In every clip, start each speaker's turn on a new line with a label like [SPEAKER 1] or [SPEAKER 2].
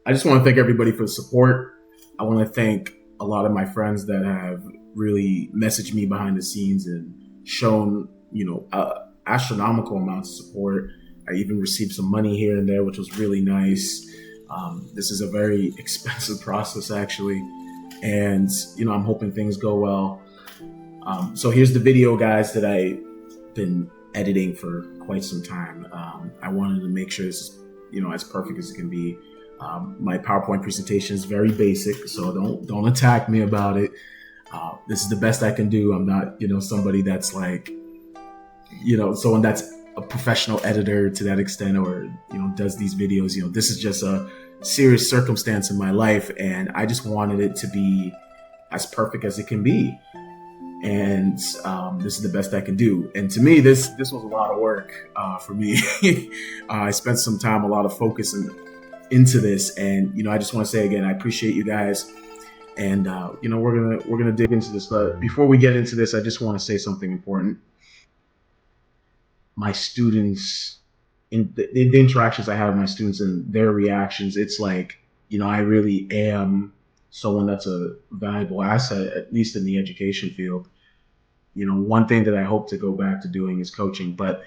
[SPEAKER 1] I just want to thank everybody for the support. I want to thank a lot of my friends that have really messaged me behind the scenes and shown, astronomical amounts of support. I even received some money here and there, which was really nice. This is a very expensive process, actually, and I'm hoping things go well. So here's the video, guys, that I've been editing for quite some time. I wanted to make sure this is, as perfect as it can be. My PowerPoint presentation is very basic, so don't attack me about it. This is the best I can do. I'm not, somebody that's like, someone that's a professional editor to that extent, or does these videos. This is just a serious circumstance in my life, and I just wanted it to be as perfect as it can be. And this is the best I can do. And to me, this was a lot of work for me. I spent some time, a lot of focus into this, and I just want to say again, I appreciate you guys. And we're gonna dig into this. But before we get into this, I just want to say something important. My students, in the interactions I have with my students and their reactions, it's like, I really am someone that's a valuable asset, at least in the education field. One thing that I hope to go back to doing is coaching. But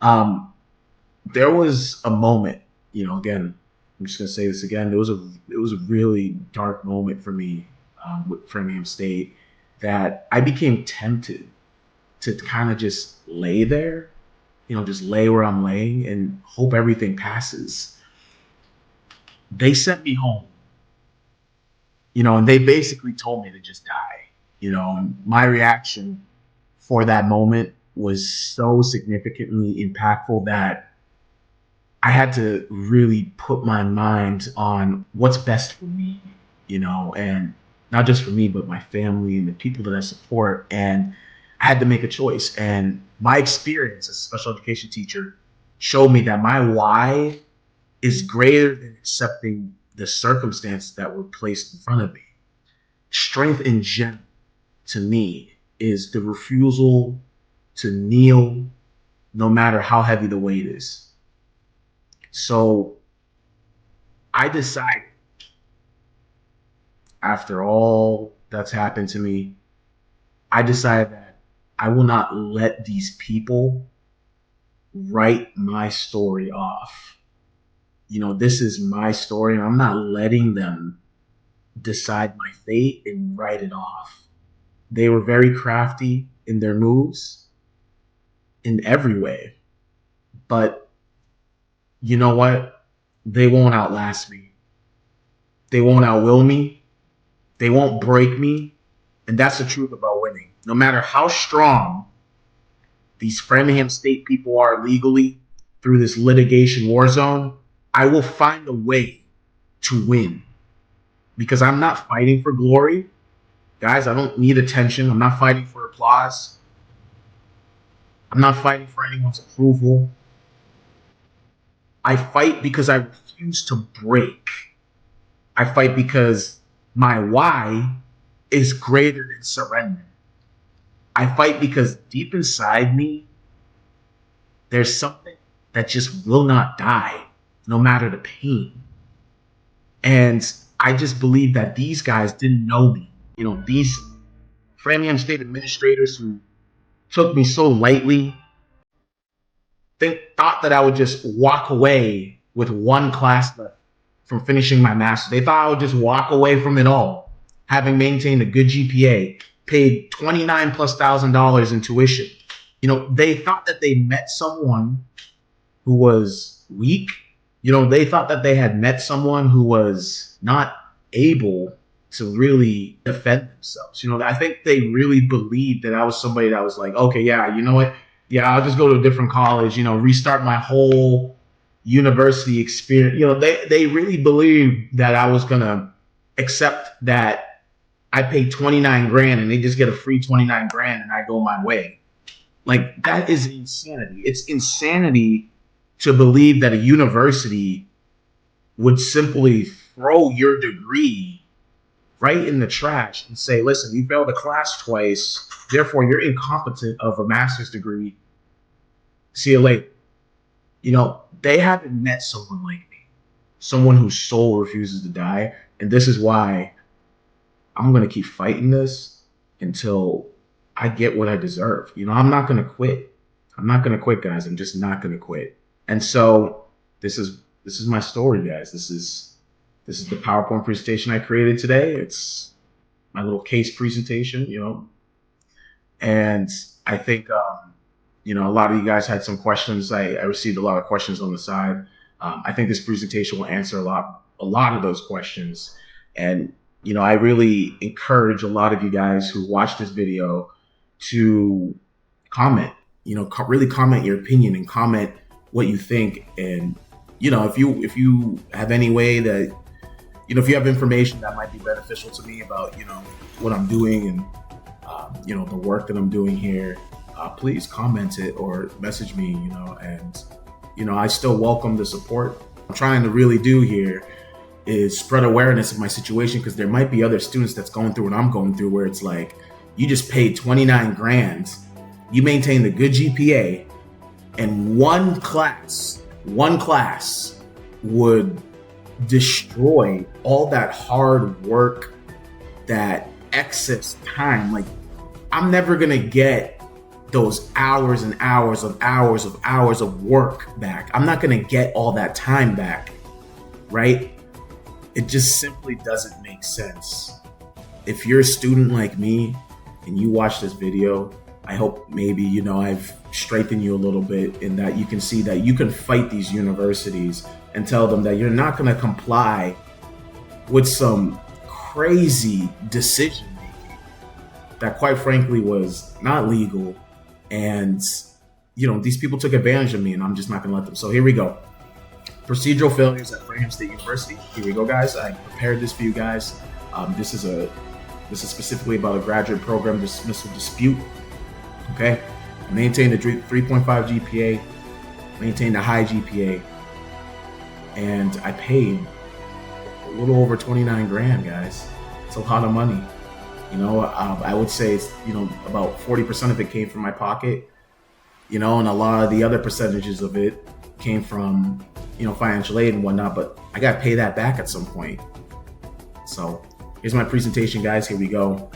[SPEAKER 1] there was a moment, again, I'm just gonna say this again. It was a really dark moment for me with Framingham State, that I became tempted to kind of just lay there, just lay where I'm laying and hope everything passes. They sent me home, and they basically told me to just die. And my reaction for that moment was so significantly impactful that I had to really put my mind on what's best for me, and not just for me, but my family and the people that I support. And I had to make a choice. And my experience as a special education teacher showed me that my why is greater than accepting the circumstances that were placed in front of me. Strength in general, to me, is the refusal to kneel no matter how heavy the weight is. So I decided, after all that's happened to me, I decided that I will not let these people write my story off. This is my story, and I'm not letting them decide my fate and write it off. They were very crafty in their moves in every way. But you know what? They won't outlast me. They won't outwill me. They won't break me. And that's the truth about winning. No matter how strong these Framingham State people are legally through this litigation war zone, I will find a way to win. Because I'm not fighting for glory. Guys, I don't need attention. I'm not fighting for applause. I'm not fighting for anyone's approval. I fight because I refuse to break. I fight because my why is greater than surrender. I fight because deep inside me, there's something that just will not die, no matter the pain. And I just believe that these guys didn't know me. These Framingham State administrators who took me so lightly, thought that I would just walk away with one class left from finishing my master's. They thought I would just walk away from it all, having maintained a good GPA, paid $29,000+ in tuition. They thought that they met someone who was weak. They thought that they had met someone who was not able to really defend themselves. I think they really believed that I was somebody that was like, okay, yeah, you know what? Yeah, I'll just go to a different college, restart my whole university experience. They really believed that I was going to accept that I paid 29 grand and they just get a free 29 grand and I go my way. Like, that is insanity. It's insanity to believe that a university would simply throw your degree right in the trash and say, listen, you failed a class twice, therefore you're incompetent of a master's degree. See you later. They haven't met someone like me. someone whose soul refuses to die. And this is why I'm going to keep fighting this until I get what I deserve. I'm not going to quit. I'm not going to quit, guys. I'm just not going to quit. And so this is my story, guys. This is the PowerPoint presentation I created today. It's my little case presentation. And I think a lot of you guys had some questions. I received a lot of questions on the side. I think this presentation will answer a lot of those questions. And I really encourage a lot of you guys who watch this video to comment. Really comment your opinion and comment what you think. And if you have any way that if you have information that might be beneficial to me about what I'm doing and the work that I'm doing here, please comment it or message me. And I still welcome the support. What I'm trying to really do here is spread awareness of my situation, because there might be other students that's going through what I'm going through, where it's like, you just paid 29 grand, you maintained a good GPA, and one class would destroy all that hard work, that excess time. Like, I'm never gonna get those hours and hours of work back. I'm not gonna get all that time back, right? It just simply doesn't make sense. If you're a student like me and you watch this video, I hope maybe, I've strengthened you a little bit in that you can see that you can fight these universities and tell them that you're not going to comply with some crazy decision making that, quite frankly, was not legal. And, these people took advantage of me, and I'm just not going to let them. So here we go. Procedural failures at Framingham State University. Here we go, guys. I prepared this for you guys. This is specifically about a graduate program dismissal dispute. Okay, I maintained a 3.5 GPA, maintained a high GPA, and I paid a little over 29 grand, guys. It's a lot of money. I would say about 40% of it came from my pocket, and a lot of the other percentages of it came from financial aid and whatnot, but I got to pay that back at some point. So here's my presentation, guys. Here we go.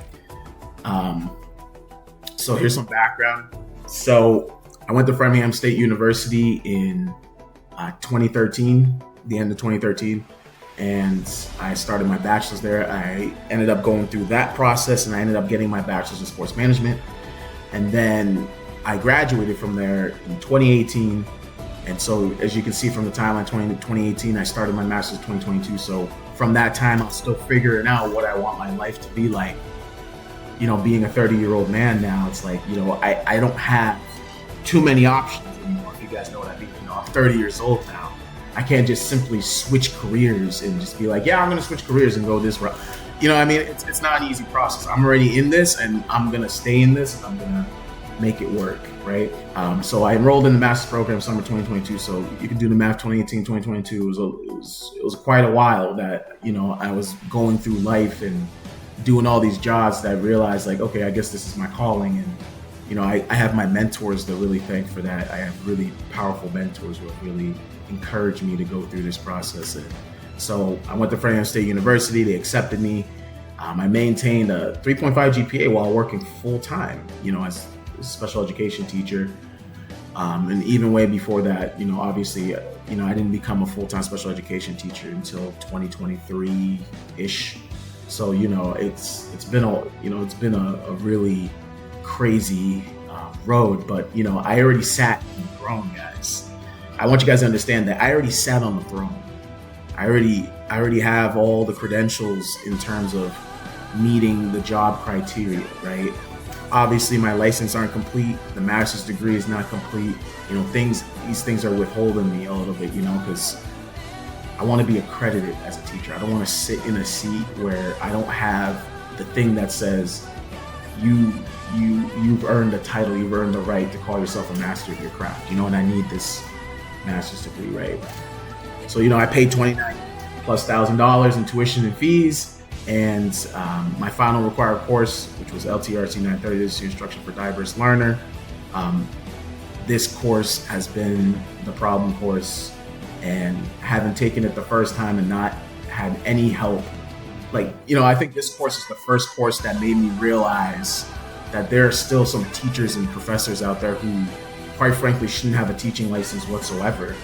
[SPEAKER 1] So here's some background. So I went to Framingham State University in 2013, the end of 2013, and I started my bachelor's there. I ended up going through that process, and I ended up getting my bachelor's in sports management. And then I graduated from there in 2018. And so, as you can see from the timeline, 2018, I started my master's in 2022. So from that time, I'm still figuring out what I want my life to be like. Being a 30-year-old man now, it's like, I don't have too many options anymore, if you guys know what I mean. I'm 30 years old now. I can't just simply switch careers and just be like, yeah, I'm going to switch careers and go this route. It's not an easy process. I'm already in this, and I'm going to stay in this, and I'm going to make it work, right? So I enrolled in the master's program summer 2022. So you can do the math. 2018, 2022. It was quite a while that I was going through life and doing all these jobs that I realized, like, okay, I guess this is my calling. And I have my mentors to really thank for that. I have really powerful mentors who have really encouraged me to go through this process. And so I went to Framingham State University. They accepted me. I maintained a 3.5 GPA while working full time, as a special education teacher. And even way before that, obviously, I didn't become a full-time special education teacher until 2023-ish. So, it's been a really crazy road, but I already sat on the throne, guys. I want you guys to understand that I already sat on the throne. I already have all the credentials in terms of meeting the job criteria, right? Obviously, my license aren't complete. The master's degree is not complete. These things are withholding me a little bit, because I want to be accredited as a teacher. I don't want to sit in a seat where I don't have the thing that says you've earned a title, you've earned the right to call yourself a master of your craft. And I need this master's degree, right? So I paid $29,000+ in tuition and fees. And my final required course, which was LTRC 930, this is Instruction for Diverse Learner. This course has been the problem course and having taken it the first time and not had any help. Like, I think this course is the first course that made me realize that there are still some teachers and professors out there who, quite frankly, shouldn't have a teaching license whatsoever,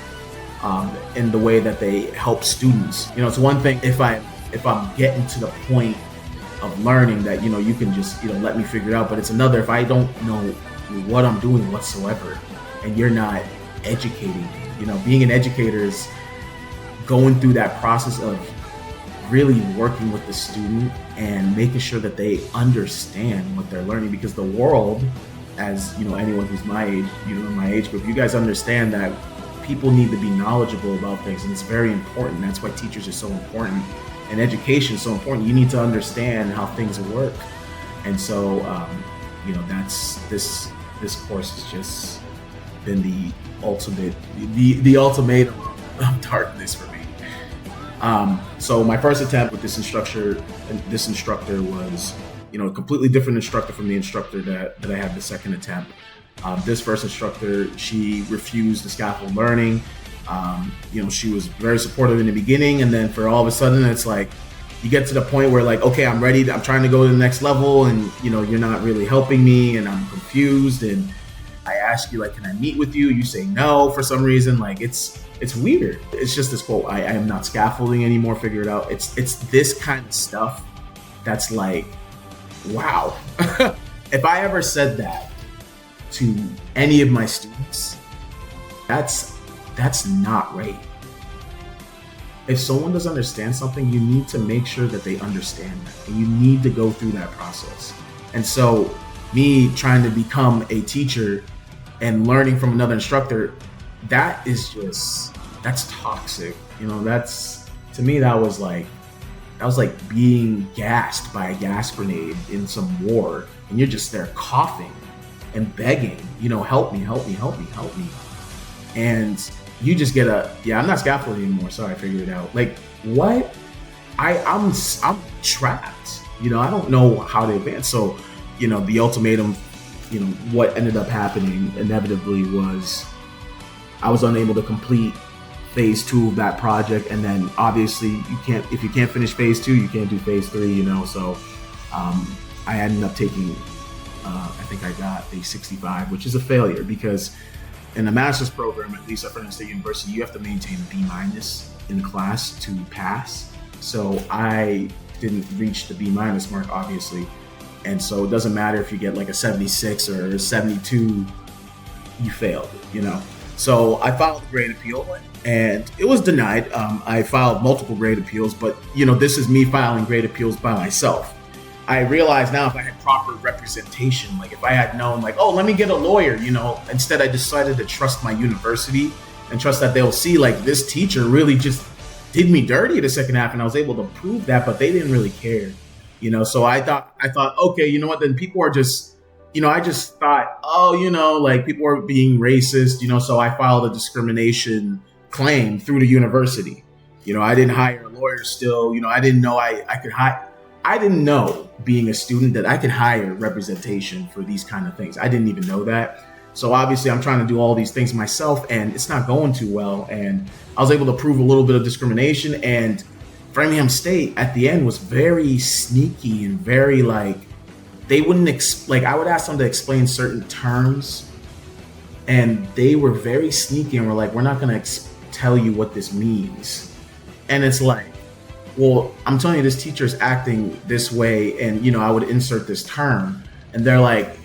[SPEAKER 1] in the way that they help students. It's one thing if I'm getting to the point of learning that, you can just, let me figure it out. But it's another if I don't know what I'm doing whatsoever and you're not educating me. Being an educator is going through that process of really working with the student and making sure that they understand what they're learning, because the world, as anyone who's my age, in my age group, you guys understand that people need to be knowledgeable about things, and it's very important. That's why teachers are so important and education is so important. You need to understand how things work. And so that's this course has just been the ultimate the ultimatum of darkness for me. So my first attempt with this instructor was, a completely different instructor from the instructor that I had the second attempt. This first instructor, she refused the scaffold learning. She was very supportive in the beginning, and then for all of a sudden, it's like you get to the point where like, okay, I'm ready. I'm trying to go to the next level, and you're not really helping me, and I'm confused. And I ask you, like, can I meet with you? You say no for some reason. Like it's weird. It's just this quote: I am not scaffolding anymore. Figure it out. It's this kind of stuff that's like, wow. If I ever said that to any of my students, that's not right. If someone doesn't understand something, you need to make sure that they understand that, and you need to go through that process. And so me trying to become a teacher and learning from another instructor, that's toxic. To me, that was like being gassed by a gas grenade in some war, and you're just there coughing and begging, help me. And you just get I'm not scaffolding anymore. Sorry, I figured it out. Like, what? I'm trapped. I don't know how to advance. So, the ultimatum, what ended up happening inevitably was I was unable to complete phase 2 of that project. And then obviously if you can't finish phase 2, you can't do phase 3, So I ended up taking, I think I got a 65, which is a failure, because in a master's program, at least at Framingham State University, you have to maintain a B- in class to pass. So I didn't reach the B- mark, obviously. And so it doesn't matter if you get like a 76 or a 72, you failed, So I filed a grade appeal, and it was denied. I filed multiple grade appeals, but this is me filing grade appeals by myself. I realize now if I had proper representation, like if I had known like, oh, let me get a lawyer, instead I decided to trust my university and trust that they'll see like this teacher really just did me dirty the second half, and I was able to prove that, but they didn't really care, So I thought, okay, you know what, then people are just, I just thought, oh, like people are being racist, so I filed a discrimination claim through the university. I didn't hire a lawyer still, I didn't know I could hire. I didn't know, being a student, that I could hire representation for these kind of things. I didn't even know that. So obviously I'm trying to do all these things myself, and it's not going too well. And I was able to prove a little bit of discrimination, and Framingham State at the end was very sneaky and very like, they wouldn't I would ask them to explain certain terms, and they were very sneaky and were like, we're not going to tell you what this means. And it's like, well, I'm telling you, this teacher is acting this way, and I would insert this term, and they're like,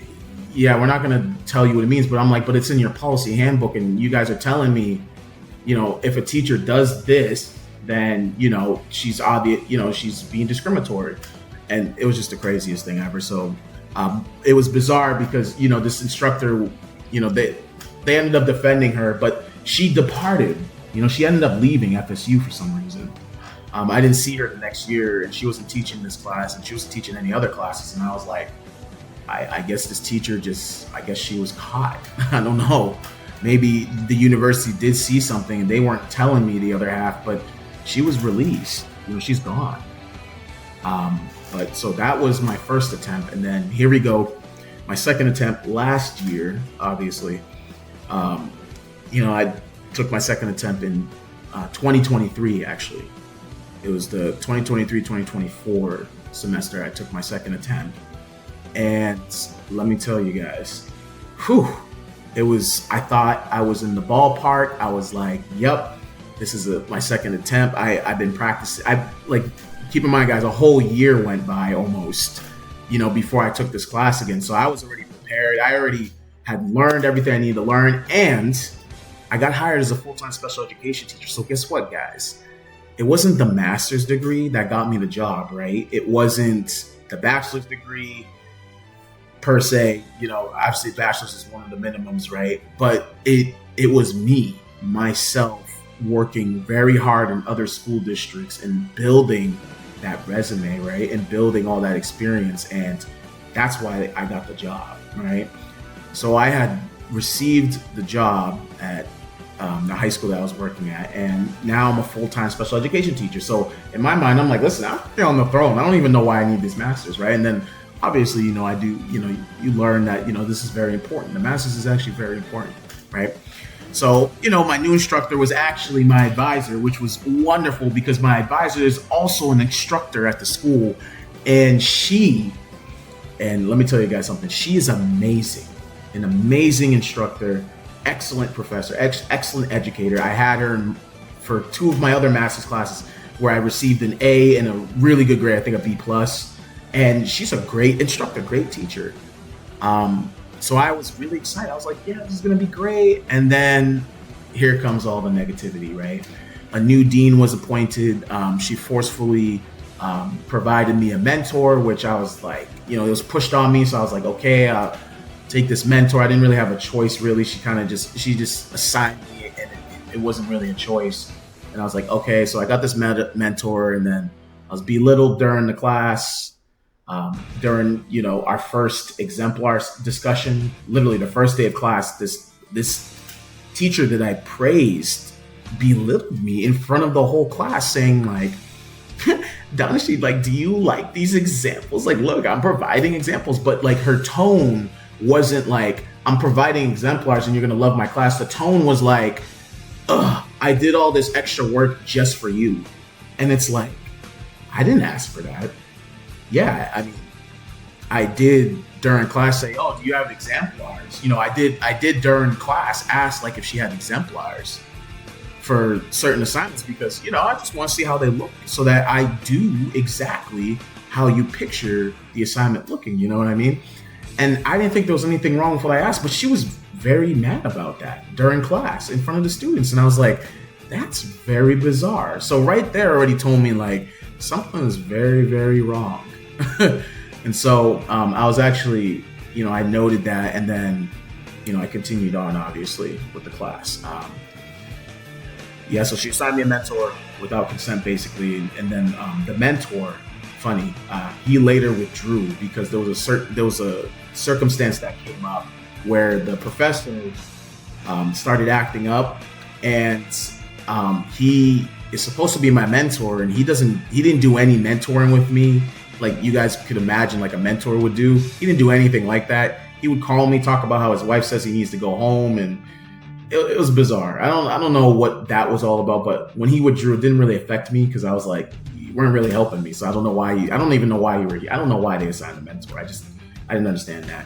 [SPEAKER 1] yeah, we're not going to tell you what it means. But I'm like, but it's in your policy handbook, and you guys are telling me, if a teacher does this, then she's obvious, she's being discriminatory. And it was just the craziest thing ever. So it was bizarre because this instructor, they ended up defending her, but she departed. She ended up leaving FSU for some reason. I didn't see her the next year, and she wasn't teaching this class, and she wasn't teaching any other classes. And I was like, I guess this teacher I guess she was caught. I don't know. Maybe the university did see something, and they weren't telling me the other half, but she was released. She's gone. But so that was my first attempt. And then here we go. My second attempt last year, obviously. I took my second attempt in 2023, actually. It was the 2023-2024 semester. I took my second attempt. And let me tell you guys, I thought I was in the ballpark. I was like, yep, this is my second attempt. I've been practicing. Keep in mind, guys, a whole year went by almost, before I took this class again. So I was already prepared. I already had learned everything I needed to learn. And I got hired as a full-time special education teacher. So guess what, guys? It wasn't the master's degree that got me the job, right? It wasn't the bachelor's degree per se. Obviously bachelor's is one of the minimums, right? But it was myself, working very hard in other school districts and building that resume, right? And building all that experience. And that's why I got the job, right? So I had received the job at the high school that I was working at, and now I'm a full-time special education teacher. So in my mind, I'm like, listen, I'm here on the throne. I don't even know why I need this master's, right? And then obviously, I do, you learn that, this is very important. The master's is actually very important, right? So, my new instructor was actually my advisor, which was wonderful because my advisor is also an instructor at the school. And let me tell you guys something, she is amazing, an amazing instructor, excellent professor, excellent educator. I had her for 2 of my other master's classes where I received an A and a really good grade, I think a B+. And she's a great instructor, great teacher. So I was really excited. I was like, yeah, this is going to be great. And then here comes all the negativity, right? A new dean was appointed. She forcefully provided me a mentor, which I was like, it was pushed on me. So I was like, okay, I'll take this mentor. I didn't really have a choice, really. She just assigned me, and it wasn't really a choice. And I was like, okay, so I got this mentor, and then I was belittled during the class. During our first exemplar discussion, literally the first day of class, this teacher that I praised belittled me in front of the whole class, saying like, Danashi, like, do you like these examples? Like, look, I'm providing examples, but like her tone wasn't like, I'm providing exemplars and you're gonna love my class. The tone was like, I did all this extra work just for you. And it's like, I didn't ask for that. Yeah, I mean, I did during class say, "Oh, do you have exemplars?" I did during class ask like if she had exemplars for certain assignments because I just want to see how they look so that I do exactly how you picture the assignment looking. You know what I mean? And I didn't think there was anything wrong with what I asked, but she was very mad about that during class in front of the students, and I was like, "That's very bizarre." So right there already told me like something is very, very wrong. And so I was actually, I noted that, and then, I continued on, obviously, with the class. So she assigned me a mentor without consent, basically, and then the mentor, funny, he later withdrew because there was a circumstance that came up where the professor started acting up, and he is supposed to be my mentor, and he didn't do any mentoring with me like you guys could imagine like a mentor would do. He didn't do anything like that. He would call me, talk about how his wife says he needs to go home, and it was bizarre. I don't know what that was all about, but when he withdrew, it didn't really affect me because I was like, you weren't really helping me. So I don't know why I don't even know why you were here. I don't know why they assigned a mentor. I didn't understand that.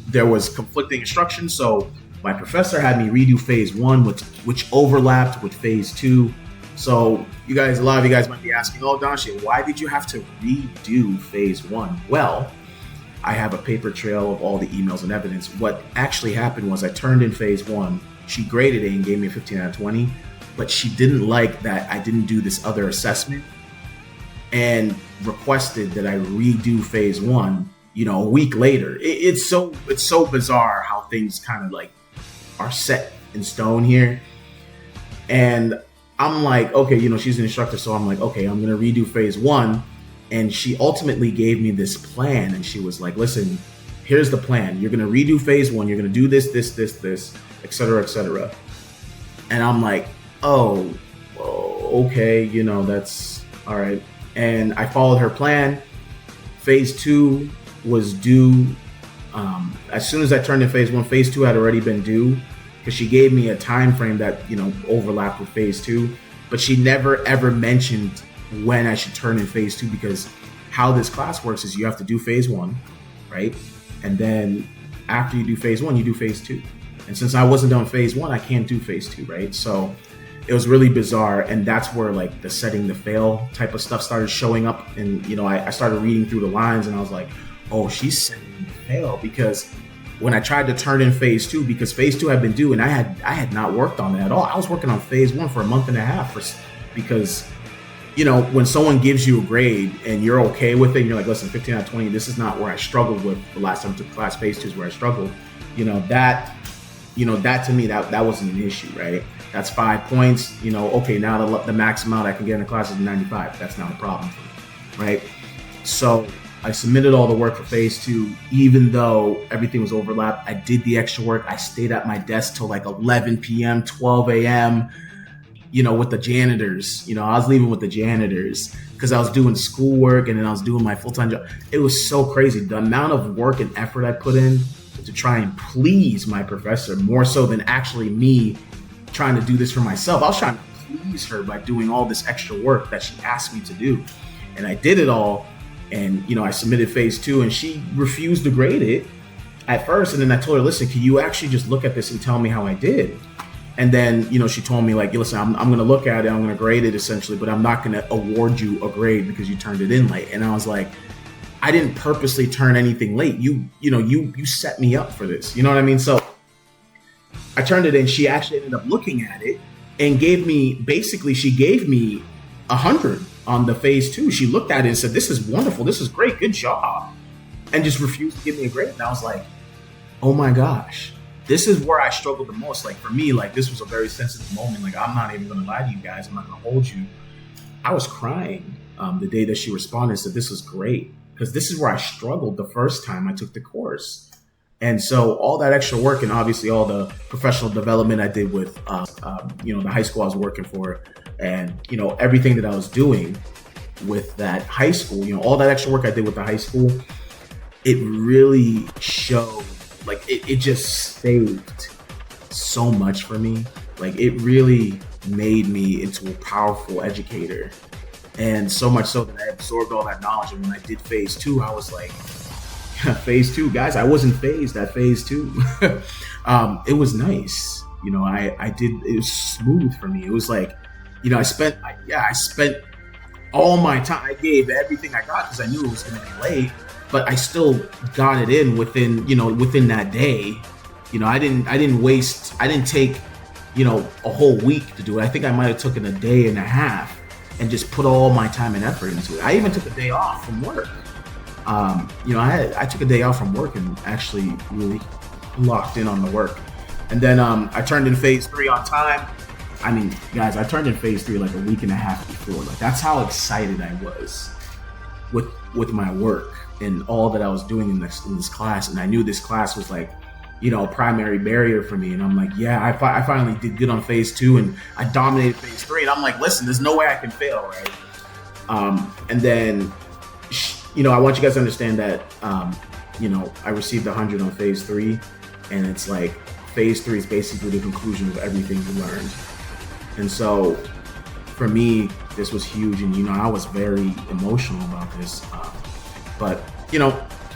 [SPEAKER 1] There was conflicting instructions, so my professor had me redo phase 1, which overlapped with phase 2. So a lot of you guys might be asking, oh, Danashi, why did you have to redo phase 1? Well, I have a paper trail of all the emails and evidence. What actually happened was I turned in phase 1. She graded it and gave me a 15 out of 20, but she didn't like that I didn't do this other assessment and requested that I redo phase 1, a week later. It's so bizarre how things kind of like are set in stone here. And I'm like, okay, she's an instructor, so I'm like, okay, I'm gonna redo phase 1. And she ultimately gave me this plan, and she was like, listen, here's the plan. You're gonna redo phase 1, you're gonna do this, et cetera, et cetera. And I'm like, oh, okay, that's all right. And I followed her plan. Phase 2 was due as soon as I turned in phase 1. Phase 2 had already been due. because she gave me a time frame that, overlapped with phase 2, but she never ever mentioned when I should turn in phase 2, because how this class works is you have to do phase 1, right? And then after you do phase 1, you do phase 2. And since I wasn't done phase 1, I can't do phase 2, right? So it was really bizarre. And that's where like the setting to fail type of stuff started showing up. And, I started reading through the lines and I was like, oh, she's setting to fail. Because when I tried to turn in phase 2, because phase 2 had been due and I had not worked on it at all. I was working on phase 1 for a month and a half because, when someone gives you a grade and you're okay with it, and you're like, listen, 15 out of 20, this is not where I struggled with the last time I took class. Phase 2 is where I struggled. That to me, that wasn't an issue, right? That's 5 points. Okay, now the max amount I can get in the class is 95. That's not a problem for me, right? So I submitted all the work for phase 2, even though everything was overlapped. I did the extra work. I stayed at my desk till like 11 p.m., 12 a.m., with the janitors. I was leaving with the janitors because I was doing schoolwork and then I was doing my full-time job. It was so crazy. The amount of work and effort I put in to try and please my professor, more so than actually me trying to do this for myself. I was trying to please her by doing all this extra work that she asked me to do. And I did it all. And, I submitted phase 2 and she refused to grade it at first. And then I told her, listen, can you actually just look at this and tell me how I did? And then, she told me like, listen, I'm going to look at it. I'm going to grade it essentially, but I'm not going to award you a grade because you turned it in late. And I was like, I didn't purposely turn anything late. You set me up for this. You know what I mean? So I turned it in. She actually ended up looking at it and gave me 100 on the phase 2. She looked at it and said, this is wonderful. This is great. Good job. And just refused to give me a grade. And I was like, oh my gosh, this is where I struggled the most. Like for me, like this was a very sensitive moment. Like I'm not even going to lie to you guys. I'm not going to hold you. I was crying the day that she responded and said, this is great. Because this is where I struggled the first time I took the course. And so all that extra work and obviously all the professional development I did with, the high school I was working for and, everything that I was doing with that high school, all that extra work I did with the high school, it really showed, like it just saved so much for me. Like it really made me into a powerful educator. And so much so that I absorbed all that knowledge. And when I did phase 2, I was like, phase 2, guys, I wasn't phased at phase 2. It was nice. I did, it was smooth for me. It was like, I spent all my time. I gave everything I got because I knew it was going to be late, but I still got it in within that day. I didn't take, a whole week to do it. I think I might've taken a day and a half and just put all my time and effort into it. I even took a day off from work. I took a day off from work and actually really locked in on the work. And then I turned in phase 3 on time. I mean, guys, I turned in phase 3 like a week and a half before. Like that's how excited I was with my work and all that I was doing in this class. And I knew this class was like, a primary barrier for me. And I'm like, yeah, I finally did good on phase 2 and I dominated phase 3. And I'm like, listen, there's no way I can fail, right? And then, I want you guys to understand that, I received 100 on phase 3. And it's like, phase 3 is basically the conclusion of everything you learned. And so for me, this was huge. And, I was very emotional about this. But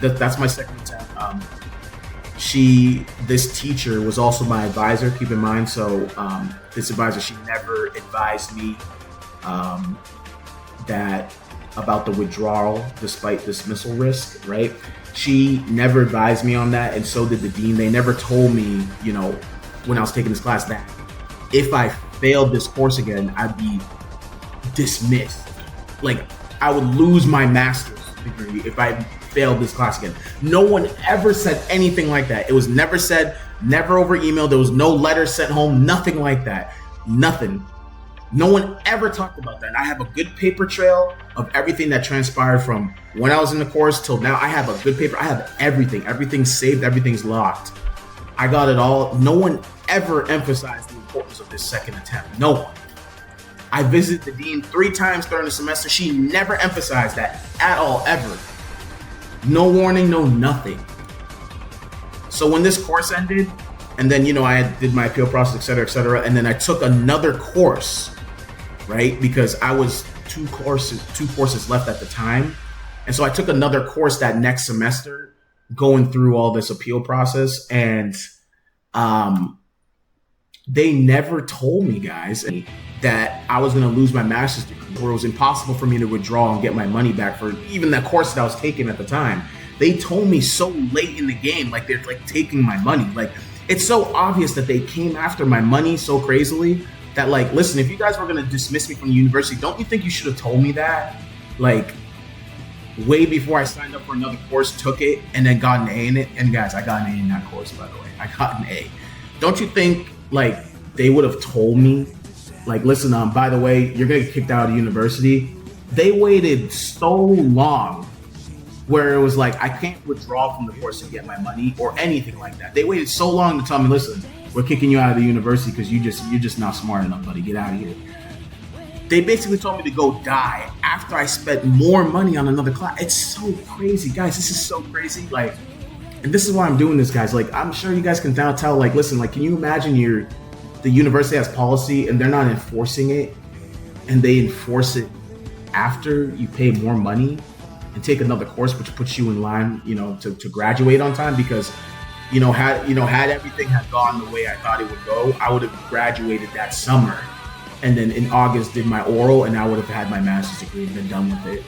[SPEAKER 1] that's my second attempt. This teacher was also my advisor, keep in mind. So this advisor, she never advised me about the withdrawal despite dismissal risk, right? She never advised me on that, and so did the dean. They never told me, when I was taking this class, that if I failed this course again, I'd be dismissed. Like, I would lose my master's degree if I failed this class again. No one ever said anything like that. It was never said, never over email. There was no letter sent home, nothing like that. Nothing. No one ever talked about that. And I have a good paper trail of everything that transpired from when I was in the course till now. I have a good paper. I have everything. Everything's saved. Everything's locked. I got it all. No one ever emphasized the importance of this second attempt. No one. I visited the dean 3 times during the semester. She never emphasized that at all, ever. No warning, no nothing. So when this course ended, And then, I did my appeal process, et cetera, et cetera. And then I took another course, right? Because I was two courses left at the time. And so I took another course that next semester going through all this appeal process. And they never told me, guys, that I was going to lose my master's degree, or it was impossible for me to withdraw and get my money back for even that course that I was taking at the time. They told me so late in the game, like they're like taking my money. Like, it's so obvious that they came after my money so crazily that, like, listen, if you guys were going to dismiss me from the university, don't you think you should have told me that? Like, way before I signed up for another course, took it, and then got an A in it. And guys, I got an A in that course, by the way. I got an A. Don't you think, like, they would have told me, like, listen, by the way, you're going to get kicked out of university? They waited so long where it was like, I can't withdraw from the course and get my money or anything like that. They waited so long to tell me, listen, we're kicking you out of the university because you're just not smart enough, buddy. Get out of here. They basically told me to go die after I spent more money on another class. It's so crazy, guys. This is so crazy. Like, and this is why I'm doing this, guys. Like, I'm sure you guys can now tell, like, listen, like, can you imagine the university has policy and they're not enforcing it, and they enforce it after you pay more money and take another course, which puts you in line, to graduate on time? Because, had everything had gone the way I thought it would go, I would have graduated that summer. And then in August did my oral, and I would have had my master's degree and been done with it.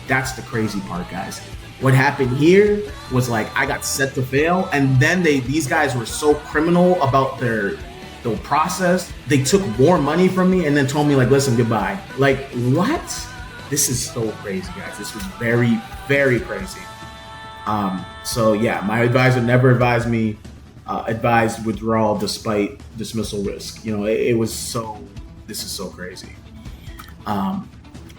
[SPEAKER 1] That's the crazy part, guys. What happened here was, like, I got set to fail, and then these guys were so criminal about their process. They took more money from me and then told me, like, listen, goodbye. Like, what? This is so crazy, guys. This was very, very crazy. So yeah, my advisor never advised me, advised withdrawal despite dismissal risk. This is so crazy.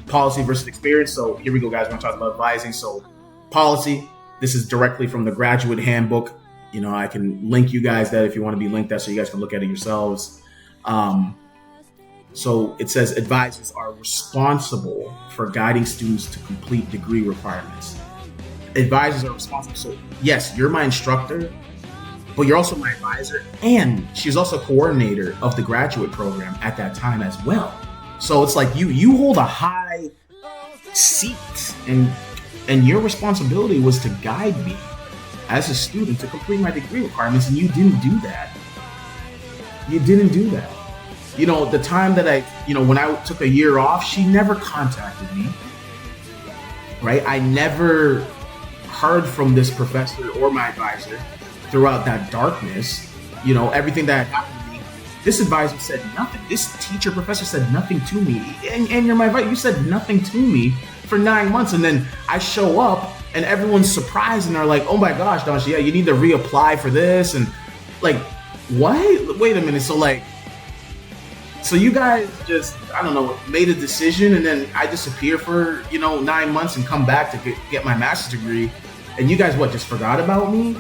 [SPEAKER 1] Policy versus experience. So here we go, guys. We're gonna talk about advising. So policy, this is directly from the graduate handbook. I can link you guys that if you want to be linked that so you guys can look at it yourselves. So it says advisors are responsible for guiding students to complete degree requirements. Advisors are responsible. So yes, you're my instructor, but you're also my advisor, and she's also coordinator of the graduate program at that time as well. So it's like you hold a high seat, and your responsibility was to guide me as a student to complete my degree requirements, and you didn't do that. You didn't do that. The time that when I took a year off, she never contacted me, right? I never heard from this professor or my advisor throughout that darkness. Everything that had happened to me, this advisor said nothing. This professor said nothing to me. And you're my advisor, you said nothing to me for 9 months. And then I show up and everyone's surprised and they're like, oh my gosh, Donch, yeah, you need to reapply for this. And like, what? Wait a minute. So you guys just, I don't know, made a decision, and then I disappear for, 9 months and come back to get my master's degree. And you guys, just forgot about me?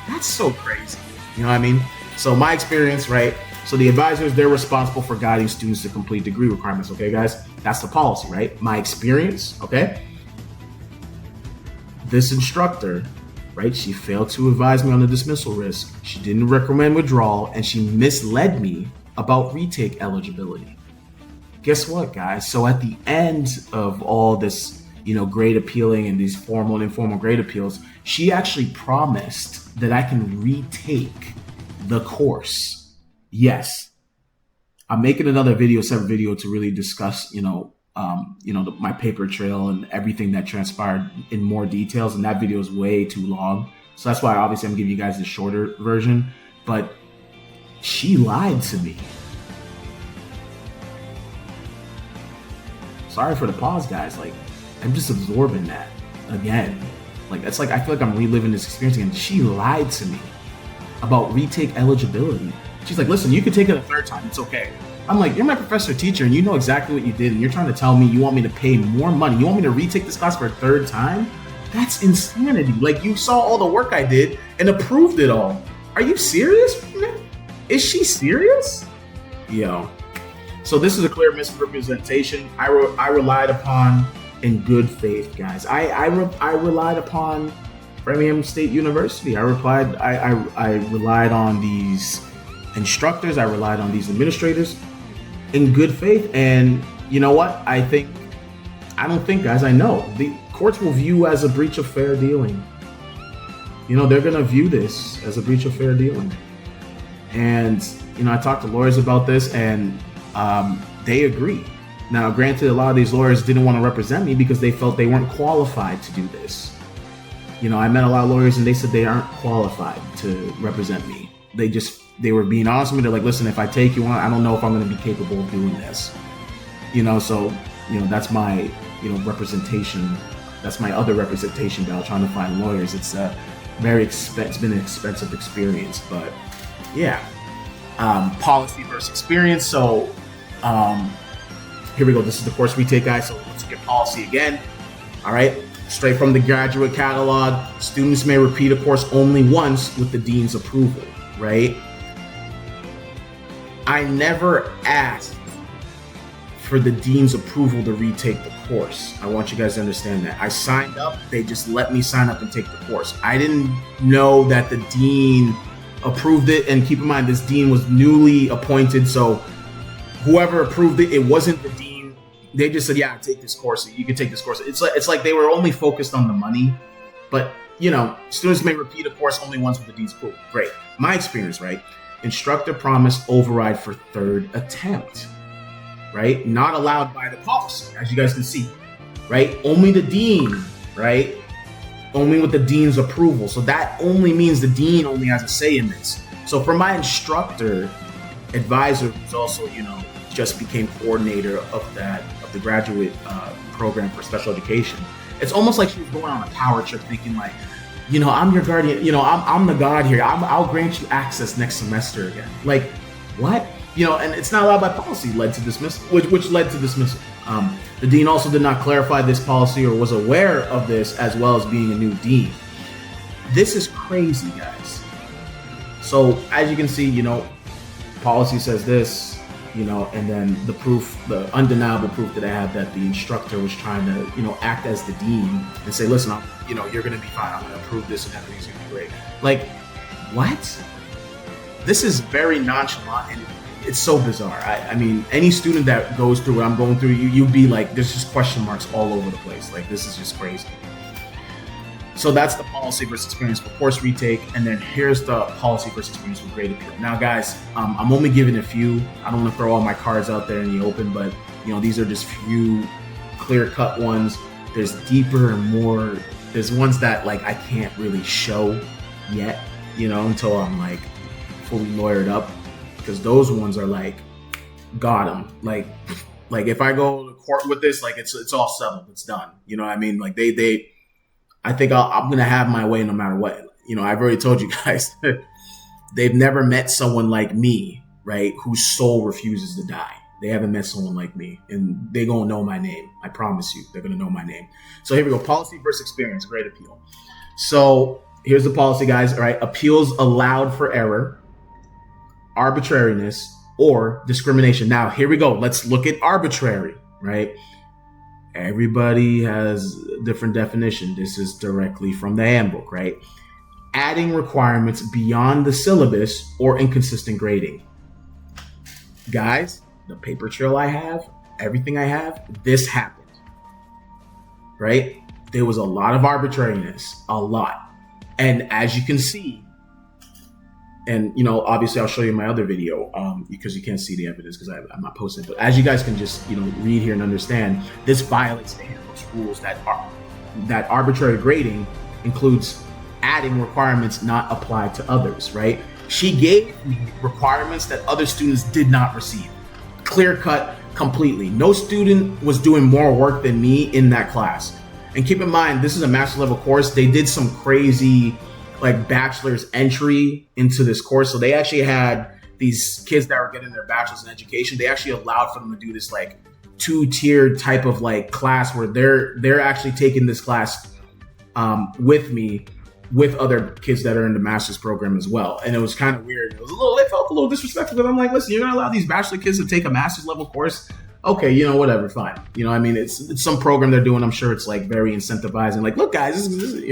[SPEAKER 1] That's so crazy. You know what I mean? So my experience, right? So the advisors, they're responsible for guiding students to complete degree requirements. Okay, guys? That's the policy, right? My experience, okay? This instructor, right? She failed to advise me on the dismissal risk. She didn't recommend withdrawal, and she misled me about retake eligibility. Guess what, guys? So at the end of all this, grade appealing and these formal and informal grade appeals, she actually promised that I can retake the course. Yes. I'm making another separate video to really discuss, my paper trail and everything that transpired in more details. And that video is way too long. So that's why obviously I'm giving you guys the shorter version, but she lied to me. Sorry for the pause, guys. Like, I'm just absorbing that again. Like, it's like I feel like I'm reliving this experience again. She lied to me about retake eligibility. She's like, listen, you can take it a third time. It's okay. I'm like, you're my professor teacher, and you know exactly what you did, and you're trying to tell me you want me to pay more money. You want me to retake this class for a third time? That's insanity. Like, you saw all the work I did and approved it all. Are you serious? Is she serious? Yo. So this is a clear misrepresentation. I relied upon in good faith, guys. I relied upon Framingham State University. I relied on these instructors. I relied on these administrators in good faith. And you know what? I don't think, guys, I know the courts will view as a breach of fair dealing. They're going to view this as a breach of fair dealing. And, I talked to lawyers about this, and they agree. Now, granted, a lot of these lawyers didn't want to represent me because they felt they weren't qualified to do this. I met a lot of lawyers, and they said they aren't qualified to represent me. They were being honest with me. They're like, listen, if I take you on, I don't know if I'm going to be capable of doing this. So, that's my, representation. That's my other representation about trying to find lawyers. It's it's been an expensive experience, but yeah. Policy versus experience. So here we go. This is the course retake, guys. So let's get policy again. All right. Straight from the graduate catalog. Students may repeat a course only once with the dean's approval, right? I never asked for the dean's approval to retake the course. I want you guys to understand that. I signed up. They just let me sign up and take the course. I didn't know that the dean approved it. And keep in mind, this dean was newly appointed. So whoever approved it, it wasn't the dean. They just said, yeah, take this course. You can take this course. It's like they were only focused on the money. But, students may repeat a course only once with the dean's approval. Great. My experience, right? Instructor promise override for third attempt. Right? Not allowed by the policy, as you guys can see, right? Only the dean, right? Only with the dean's approval. So that only means the dean only has a say in this. So for my instructor advisor, who's also, just became coordinator of the graduate program for special education, it's almost like she was going on a power trip thinking like, I'm your guardian, I'm the god here. I'll grant you access next semester again. Like, what? And it's not allowed by policy, led to dismissal, which led to dismissal. The dean also did not clarify this policy or was aware of this, as well as being a new dean. This is crazy, guys. So as you can see, policy says this, and then the undeniable proof that I have that the instructor was trying to, act as the dean and say, listen, you're going to be fine. I'm going to approve this and everything's going to be great. Like, what? This is very nonchalant and it's so bizarre. I mean, any student that goes through what I'm going through, you'd be like, there's just question marks all over the place. Like, this is just crazy. So that's the policy versus experience for course retake. And then here's the policy versus experience for grade appeal. Now, guys, I'm only giving a few. I don't want to throw all my cards out there in the open, but, these are just few clear-cut ones. There's deeper and more. There's ones that, like, I can't really show yet, until I'm, like, fully lawyered up. Because those ones are like, got them. Like if I go to court with this, like it's all settled. It's done. You know what I mean? Like I think I'm gonna have my way no matter what. I've already told you guys that they've never met someone like me, right? Whose soul refuses to die. They haven't met someone like me, and they gonna know my name. I promise you, they're gonna know my name. So here we go. Policy versus experience. Grade appeal. So here's the policy, guys. All right, appeals allowed for error, arbitrariness, or discrimination. Now, here we go. Let's look at arbitrary, right? Everybody has a different definition. This is directly from the handbook, right? Adding requirements beyond the syllabus or inconsistent grading. Guys, the paper trail I have, everything I have, this happened, right? There was a lot of arbitrariness, a lot. And as you can see, and, obviously I'll show you my other video because you can't see the evidence because I'm not posting it. But as you guys can just, read here and understand, this violates the handbook's rules that arbitrary grading includes adding requirements not applied to others, right? She gave me requirements that other students did not receive. Clear cut completely. No student was doing more work than me in that class. And keep in mind, this is a master level course. They did some crazy bachelor's entry into this course. So they actually had these kids that were getting their bachelor's in education. They actually allowed for them to do this two-tiered type of class where they're actually taking this class with me, with other kids that are in the master's program as well. And it was kind of weird. It felt a little disrespectful, but I'm like, listen, you're gonna allow these bachelor kids to take a master's level course? Okay, whatever, fine. It's some program they're doing. I'm sure it's very incentivizing. Look, guys, this is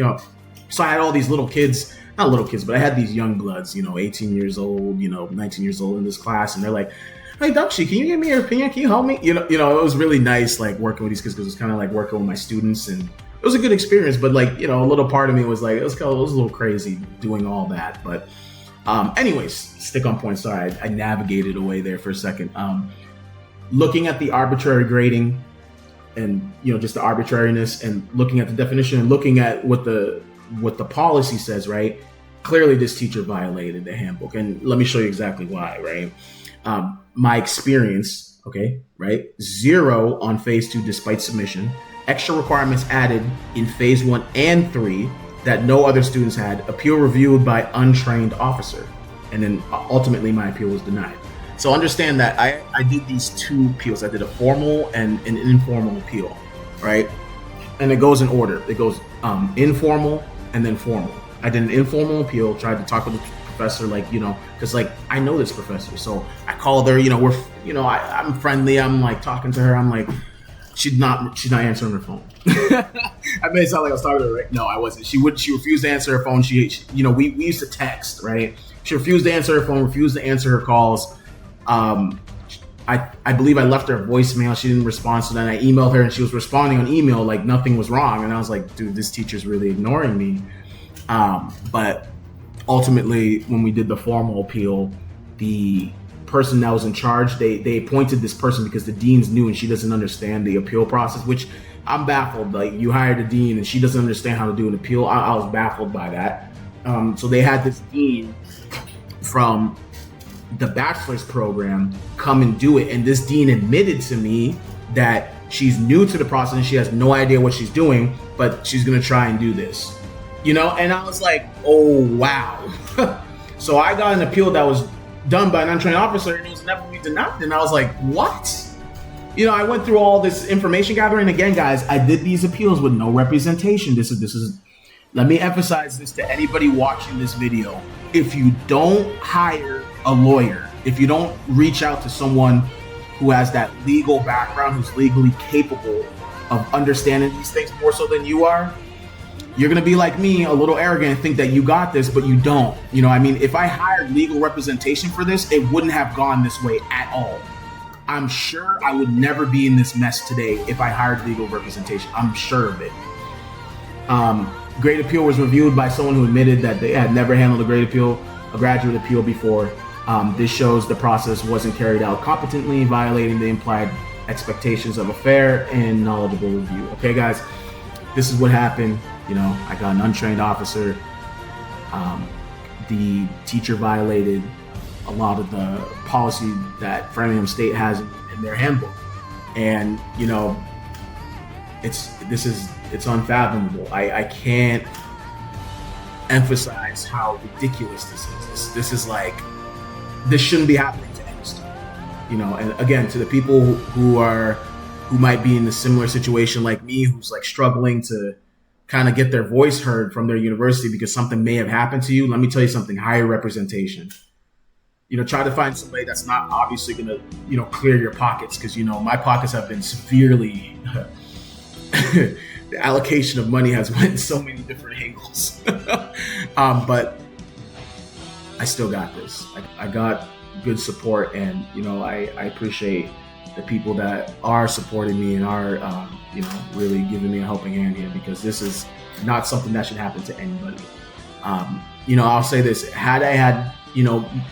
[SPEAKER 1] So I had all these little kids, not little kids, but I had these young bloods, 18 years old, 19 years old in this class. And they're like, hey, Dakshi, can you give me your opinion? Can you help me? It was really nice, like working with these kids because it was kind of like working with my students, and it was a good experience. But like, a little part of me was like, it was a little crazy doing all that. But anyways, stick on point. Sorry, I navigated away there for a second. Looking at the arbitrary grading and, just the arbitrariness, and looking at the definition and looking at what the policy says, right? Clearly this teacher violated the handbook. And let me show you exactly why, right? My experience, okay, right? 0 on phase 2 despite submission. Extra requirements added in phase 1 and 3 that no other students had. Appeal reviewed by untrained officer. And then ultimately my appeal was denied. So understand that I did these 2 appeals. I did a formal and an informal appeal, right? And it goes in order. It goes informal and then formal. I did an informal appeal, tried to talk with the professor, because I know this professor. So I called her, I'm friendly. I'm like talking to her. I'm like, she's not answering her phone. I made it sound like I was talking to her, right? No, I wasn't. She refused to answer her phone. She we used to text, right? She refused to answer her phone, refused to answer her calls. I believe I left her a voicemail. She didn't respond. So then I emailed her and she was responding on email like nothing was wrong. And I was like, dude, this teacher's really ignoring me. But ultimately, when we did the formal appeal, the person that was in charge, they appointed this person because the dean's new and she doesn't understand the appeal process, which I'm baffled. Like, you hired a dean and she doesn't understand how to do an appeal. I was baffled by that. So they had this dean from the bachelor's program come and do it. And this dean admitted to me that she's new to the process and she has no idea what she's doing, but she's going to try and do this, and I was like, oh, wow. So I got an appeal that was done by an untrained officer and it was never denied. And I was like, what? I went through all this information gathering. Again, guys, I did these appeals with no representation. This is, let me emphasize this to anybody watching this video. If you don't hire a lawyer, if you don't reach out to someone who has that legal background, who's legally capable of understanding these things more so than you are, you're going to be like me, a little arrogant, and think that you got this, but you don't. If I hired legal representation for this, it wouldn't have gone this way at all. I'm sure I would never be in this mess today if I hired legal representation. I'm sure of it. Grade appeal was reviewed by someone who admitted that they had never handled a graduate appeal before. This shows the process wasn't carried out competently, violating the implied expectations of a fair and knowledgeable review. Okay, guys, this is what happened. I got an untrained officer. The teacher violated a lot of the policy that Framingham State has in their handbook. And, it's unfathomable. I can't emphasize how ridiculous this is. This is like, this shouldn't be happening to any student. And again, to the people who might be in a similar situation like me, who's like struggling to kind of get their voice heard from their university because something may have happened to you, let me tell you something: higher representation. Try to find somebody that's not obviously going to, clear your pockets, because, my pockets have been severely, the allocation of money has went in so many different angles. But I still got this. I got good support, and, I appreciate the people that are supporting me and are, really giving me a helping hand here, because this is not something that should happen to anybody. I'll say this: had I had,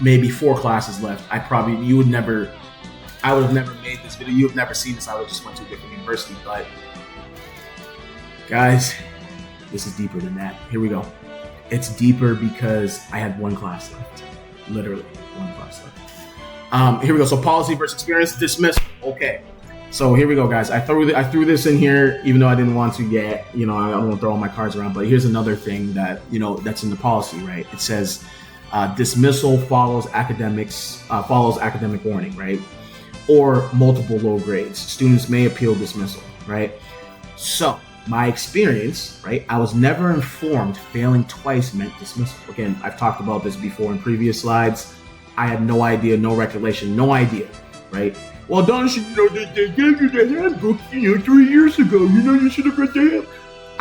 [SPEAKER 1] maybe 4 classes left, I would have never made this video. You have never seen this. I would have just went to a different university. But guys, this is deeper than that. Here we go. It's deeper because I had 1 class left. Literally 1 class left. Here we go. So policy versus experience, dismissed. Okay. So here we go, guys. I threw this in here, even though I didn't want to yet. I don't want to throw all my cards around. But here's another thing that, that's in the policy, right? It says dismissal follows academic warning, right? Or multiple low grades. Students may appeal dismissal, right? So my experience, right? I was never informed failing twice meant dismissal. Again, I've talked about this before in previous slides. I had no idea, no recollection, no idea, right? Well, Don, they gave you the handbook, 3 years ago. You should have read the handbook.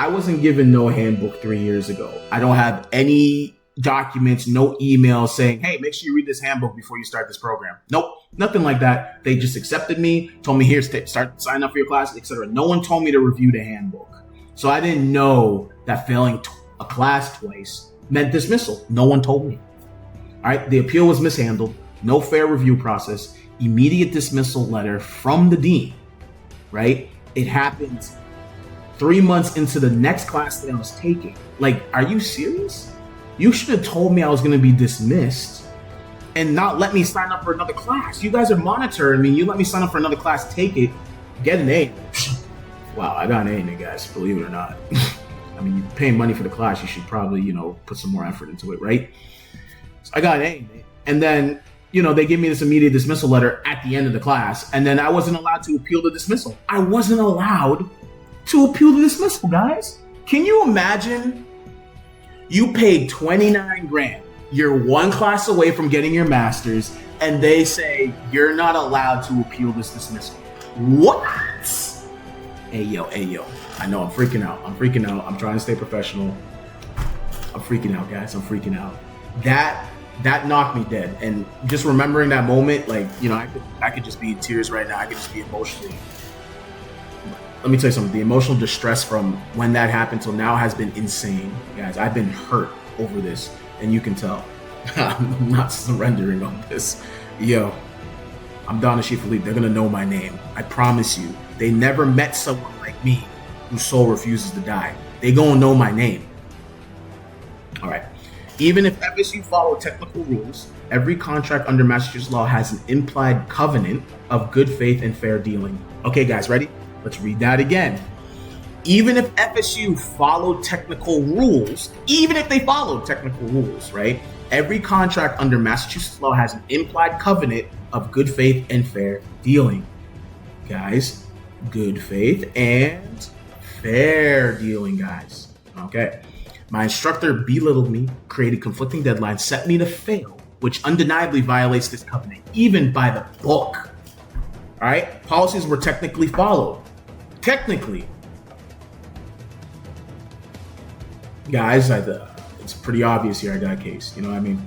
[SPEAKER 1] I wasn't given no handbook 3 years ago. I don't have any documents, no email saying, hey, make sure you read this handbook before you start this program. Nope, nothing like that. They just accepted me, told me, here, start sign up for your class, etc. No one told me to review the handbook. So I didn't know that failing a class twice meant dismissal. No one told me. All right, the appeal was mishandled, no fair review process, immediate dismissal letter from the dean, right? It happened 3 months into the next class that I was taking. Like, are you serious? You should have told me I was going to be dismissed and not let me sign up for another class. You guys are monitoring me. You let me sign up for another class, take it, get an A. Wow, I got an A in it, guys, believe it or not. I mean, you're paying money for the class. You should probably, put some more effort into it, right? So I got an A in it. And then, they gave me this immediate dismissal letter at the end of the class. And then I wasn't allowed to appeal the dismissal. I wasn't allowed to appeal the dismissal, guys. Can you imagine? You paid 29 grand. You're one class away from getting your master's, and they say you're not allowed to appeal this dismissal. What? Hey yo. I know, I'm freaking out. I'm trying to stay professional. I'm freaking out, guys. I'm freaking out. That knocked me dead. And just remembering that moment, I could just be in tears right now. I could just be emotionally. Let me tell you something. The emotional distress from when that happened till now has been insane, guys. I've been hurt over this, and you can tell. I'm not surrendering on this. Yo, I'm Donna Philippe. They're gonna know my name. I promise you. They never met someone like me whose soul refuses to die. They gonna know my name. All right. Even if FSU follow technical rules, every contract under Massachusetts law has an implied covenant of good faith and fair dealing. Okay, guys, ready? Let's read that again. Even if FSU followed technical rules, right? Every contract under Massachusetts law has an implied covenant of good faith and fair dealing. Guys, good faith and fair dealing, guys. Okay. My instructor belittled me, created conflicting deadlines, set me to fail, which undeniably violates this covenant, even by the book. All right? Policies were technically followed. Technically. Guys, it's pretty obvious here I got a case. You know what I mean?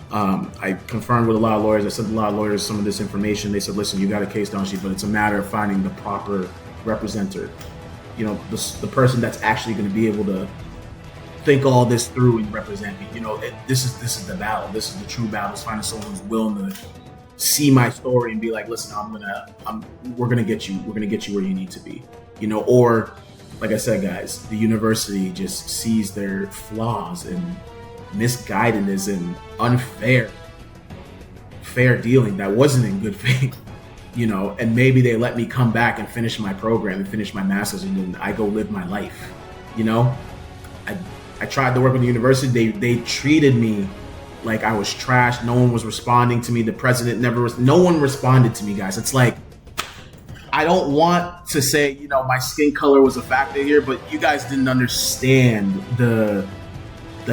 [SPEAKER 1] I confirmed with a lot of lawyers. I sent a lot of lawyers some of this information. They said, listen, you got a case, don't you? But it's a matter of finding the proper representative. The person that's actually going to be able to think all this through and represent me. This is the battle. This is the true battle. It's finding someone who's willing to see my story and be like, listen, we're gonna get you where you need to be. Or like I said, guys, the university just sees their flaws and misguidedness and fair dealing that wasn't in good faith. And maybe they let me come back and finish my program and finish my master's, and then I go live my life. I tried to work with the university. They treated me like I was trash. No one was responding to me. The president no one responded to me, guys. It's like, I don't want to say, my skin color was a factor here, but you guys didn't understand the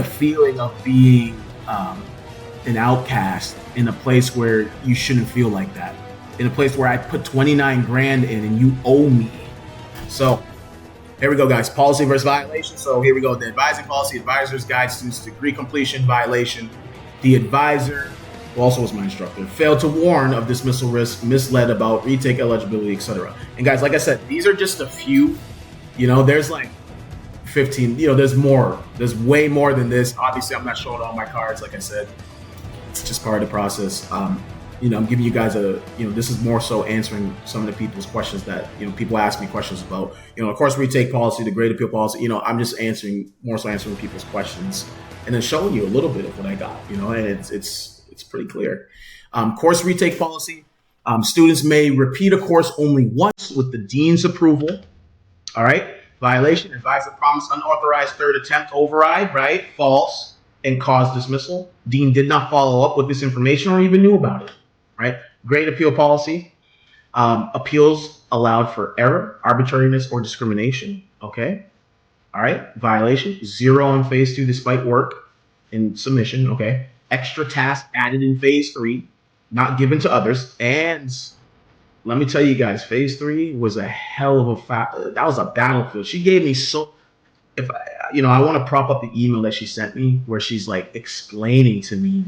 [SPEAKER 1] feeling of being an outcast in a place where you shouldn't feel like that. In a place where I put 29 grand in and you owe me. So here we go, guys. Policy versus violation. So here we go. The advising policy, advisors guide students to degree completion, violation. The advisor, who also was my instructor, failed to warn of dismissal risk, misled about retake eligibility, etc. And guys, like I said, these are just a few. There's like 15. There's more. There's way more than this. Obviously, I'm not showing all my cards. Like I said, it's just part of the process. I'm giving you guys this is more so answering some of the people's questions that, people ask me questions about, of course, retake policy, the grade appeal policy, I'm just answering people's questions and then showing you a little bit of what I got, and it's pretty clear. Course retake policy. Students may repeat a course only once with the dean's approval. All right. Violation, advisor promised unauthorized third attempt override, right? False, and caused dismissal. Dean did not follow up with this information or even knew about it. Right? Grade appeal policy. Appeals allowed for error, arbitrariness, or discrimination. Okay. All right. Violation. 0 on phase 2 despite work in submission. Okay. Extra task added in phase 3, not given to others. And let me tell you guys, phase 3 was a hell of that was a battlefield. She gave me if I want to prop up the email that she sent me where she's like explaining to me,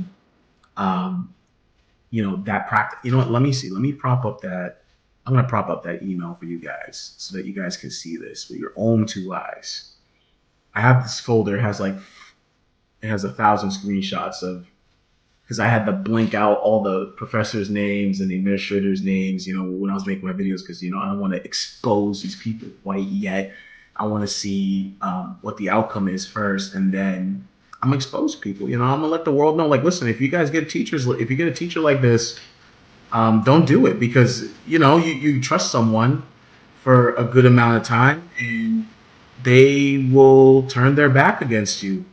[SPEAKER 1] um, that practice. You know what? Let me see. Let me prop up that. I'm gonna prop up that email for you guys so that you guys can see this with your own two eyes. I have this folder. It has 1,000 screenshots of, because I had to blink out all the professors' names and the administrators' names, when I was making my videos, because I don't want to expose these people quite yet. I want to see what the outcome is first, and then I'm gonna expose people. I'm gonna let the world know, like, listen, if you get a teacher like this, don't do it, because you trust someone for a good amount of time, and they will turn their back against you.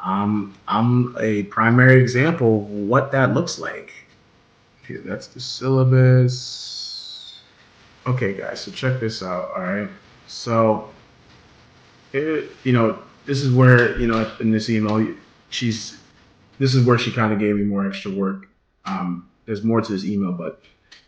[SPEAKER 1] I'm a primary example of what that looks like. Okay, that's the syllabus. Okay, guys, so check this out. All right, so this is where in this email, she's this is where she kind of gave me more extra work. There's more to this email, but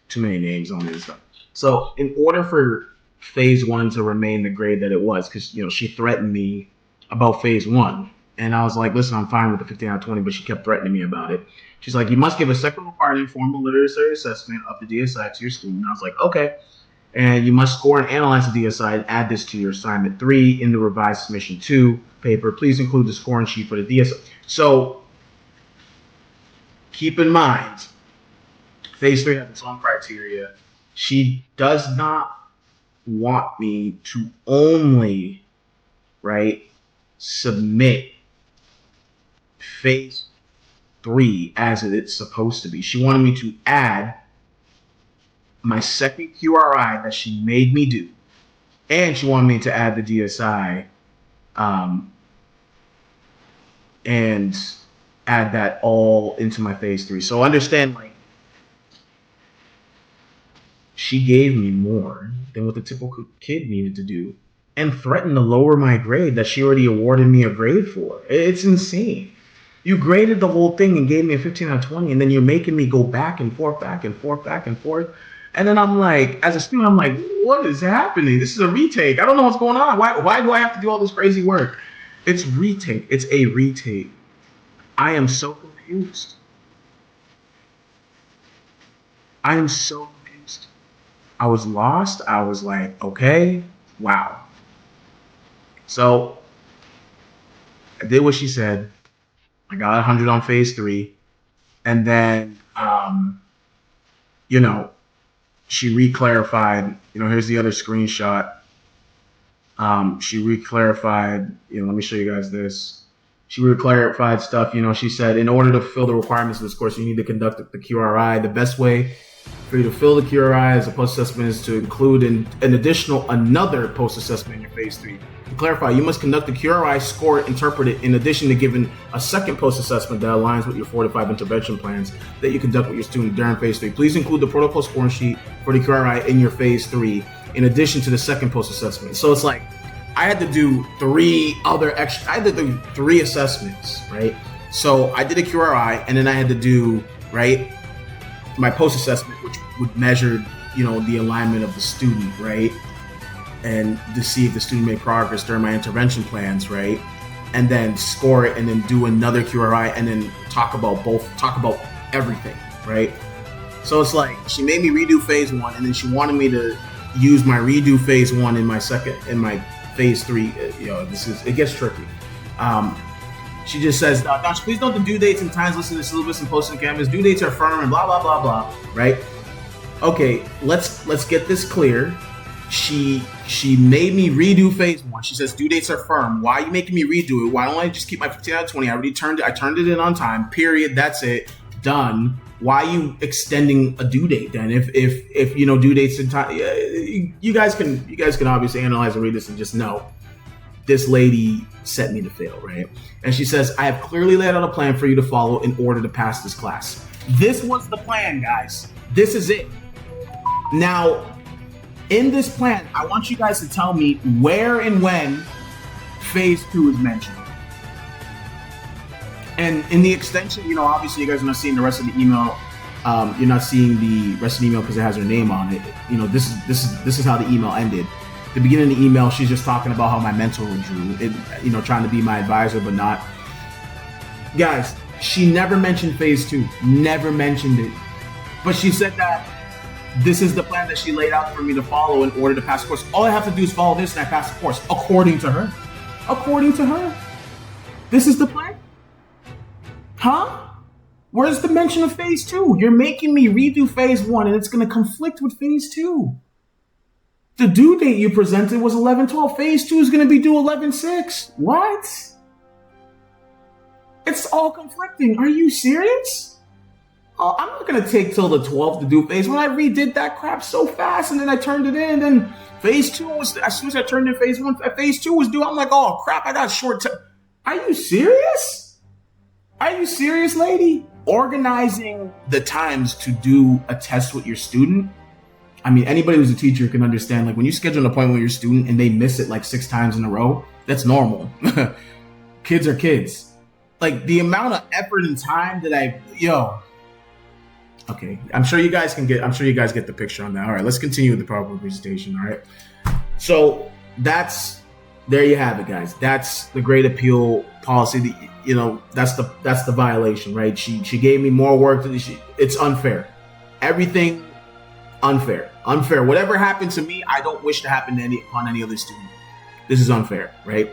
[SPEAKER 1] too many names on this stuff. So in order for phase one to remain the grade that it was, because she threatened me about phase one, and I was like, listen, I'm fine with the 15 out of 20, but she kept threatening me about it. She's like, you must give a second required informal literacy assessment of the DSI to your student. And I was like, okay. And you must score and analyze the DSI and add this to your assignment 3 in the revised submission 2 paper. Please include the scoring sheet for the DSI. So keep in mind, phase 3 has its own criteria. She does not want me to only, submit phase 3 as it's supposed to be. She wanted me to add my second QRI that she made me do, and she wanted me to add the DSI, and add that all into my phase 3. So understand, she gave me more than what the typical kid needed to do, and threatened to lower my grade that she already awarded me a grade for. It's insane. You graded the whole thing and gave me a 15 out of 20, and then you're making me go back and forth, back and forth, back and forth. And then I'm like, as a student, I'm like, what is happening? This is a retake. I don't know what's going on. Why do I have to do all this crazy work? It's retake. It's a retake. I am so confused. I am so confused. I was lost. I was like, okay, wow. So I did what she said. I got 100 on phase 3. And then, she re-clarified, here's the other screenshot. She re-clarified, let me show you guys this. She re-clarified stuff. She said, in order to fulfill the requirements of this course, you need to conduct the QRI. The best way for you to fill the QRI as a post-assessment is to include another post-assessment in your phase 3. To clarify, you must conduct the QRI, score it, interpret it, in addition to giving a second post-assessment that aligns with your 4 to 5 intervention plans that you conduct with your student during phase 3. Please include the protocol scoring sheet for the QRI in your phase 3, in addition to the second post-assessment. So it's like, I had to do 3 assessments, right? So I did a QRI, and then I had to do, my post-assessment, which would measure, the alignment of the student, right? And to see if the student made progress during my intervention plans, right? And then score it, and then do another QRI, and then talk about everything, right? So it's like, she made me redo phase 1, and then she wanted me to use my redo phase 1 in my phase 3. It gets tricky. She just says, Josh, please note the due dates and times listed in the syllabus and posted on campus. Due dates are firm and blah, blah, blah, blah, right? Okay, let's get this clear. She made me redo phase 1. She says due dates are firm. Why are you making me redo it? Why don't I just keep my 15 out of 20? I turned it in on time. Period. That's it. Done. Why are you extending a due date then? If due dates in time, you guys can obviously analyze and read this and just know this lady set me to fail, right? And she says, I have clearly laid out a plan for you to follow in order to pass this class. This was the plan, guys. This is it. Now, in this plan, I want you guys to tell me where and when phase 2 is mentioned. And in the extension, obviously you guys are not seeing the rest of the email. You're not seeing the rest of the email because it has her name on it. This is how the email ended. The beginning of the email, she's just talking about how my mentor withdrew, trying to be my advisor, but not. Guys, she never mentioned phase 2, never mentioned it. But she said that this is the plan that she laid out for me to follow in order to pass the course. All I have to do is follow this and I pass the course, according to her. According to her. This is the plan? Huh? Where's the mention of phase 2? You're making me redo phase 1 and it's going to conflict with phase 2. The due date you presented was 11/12. Phase 2 is going to be due 11/6. What? It's all conflicting. Are you serious? Oh, I'm not going to take till the 12th to do phase 1. I redid that crap so fast and then I turned it in. And then phase 2 was, as soon as I turned in phase 1, phase 2 was due. I'm like, oh crap, I got short time. Are you serious? Are you serious, lady? Organizing the times to do a test with your student. I mean, anybody who's a teacher can understand, like when you schedule an appointment with your student and they miss it like 6 times in a row, that's normal. Kids are kids. Like the amount of effort and time that okay. I'm sure you guys get the picture on that. All right, let's continue with the PowerPoint presentation. All right. So there you have it, guys. That's the grade appeal policy. That's the violation, right? She gave me more work it's unfair. Everything unfair. Whatever happened to me, I don't wish to happen on any other student. This is unfair, right?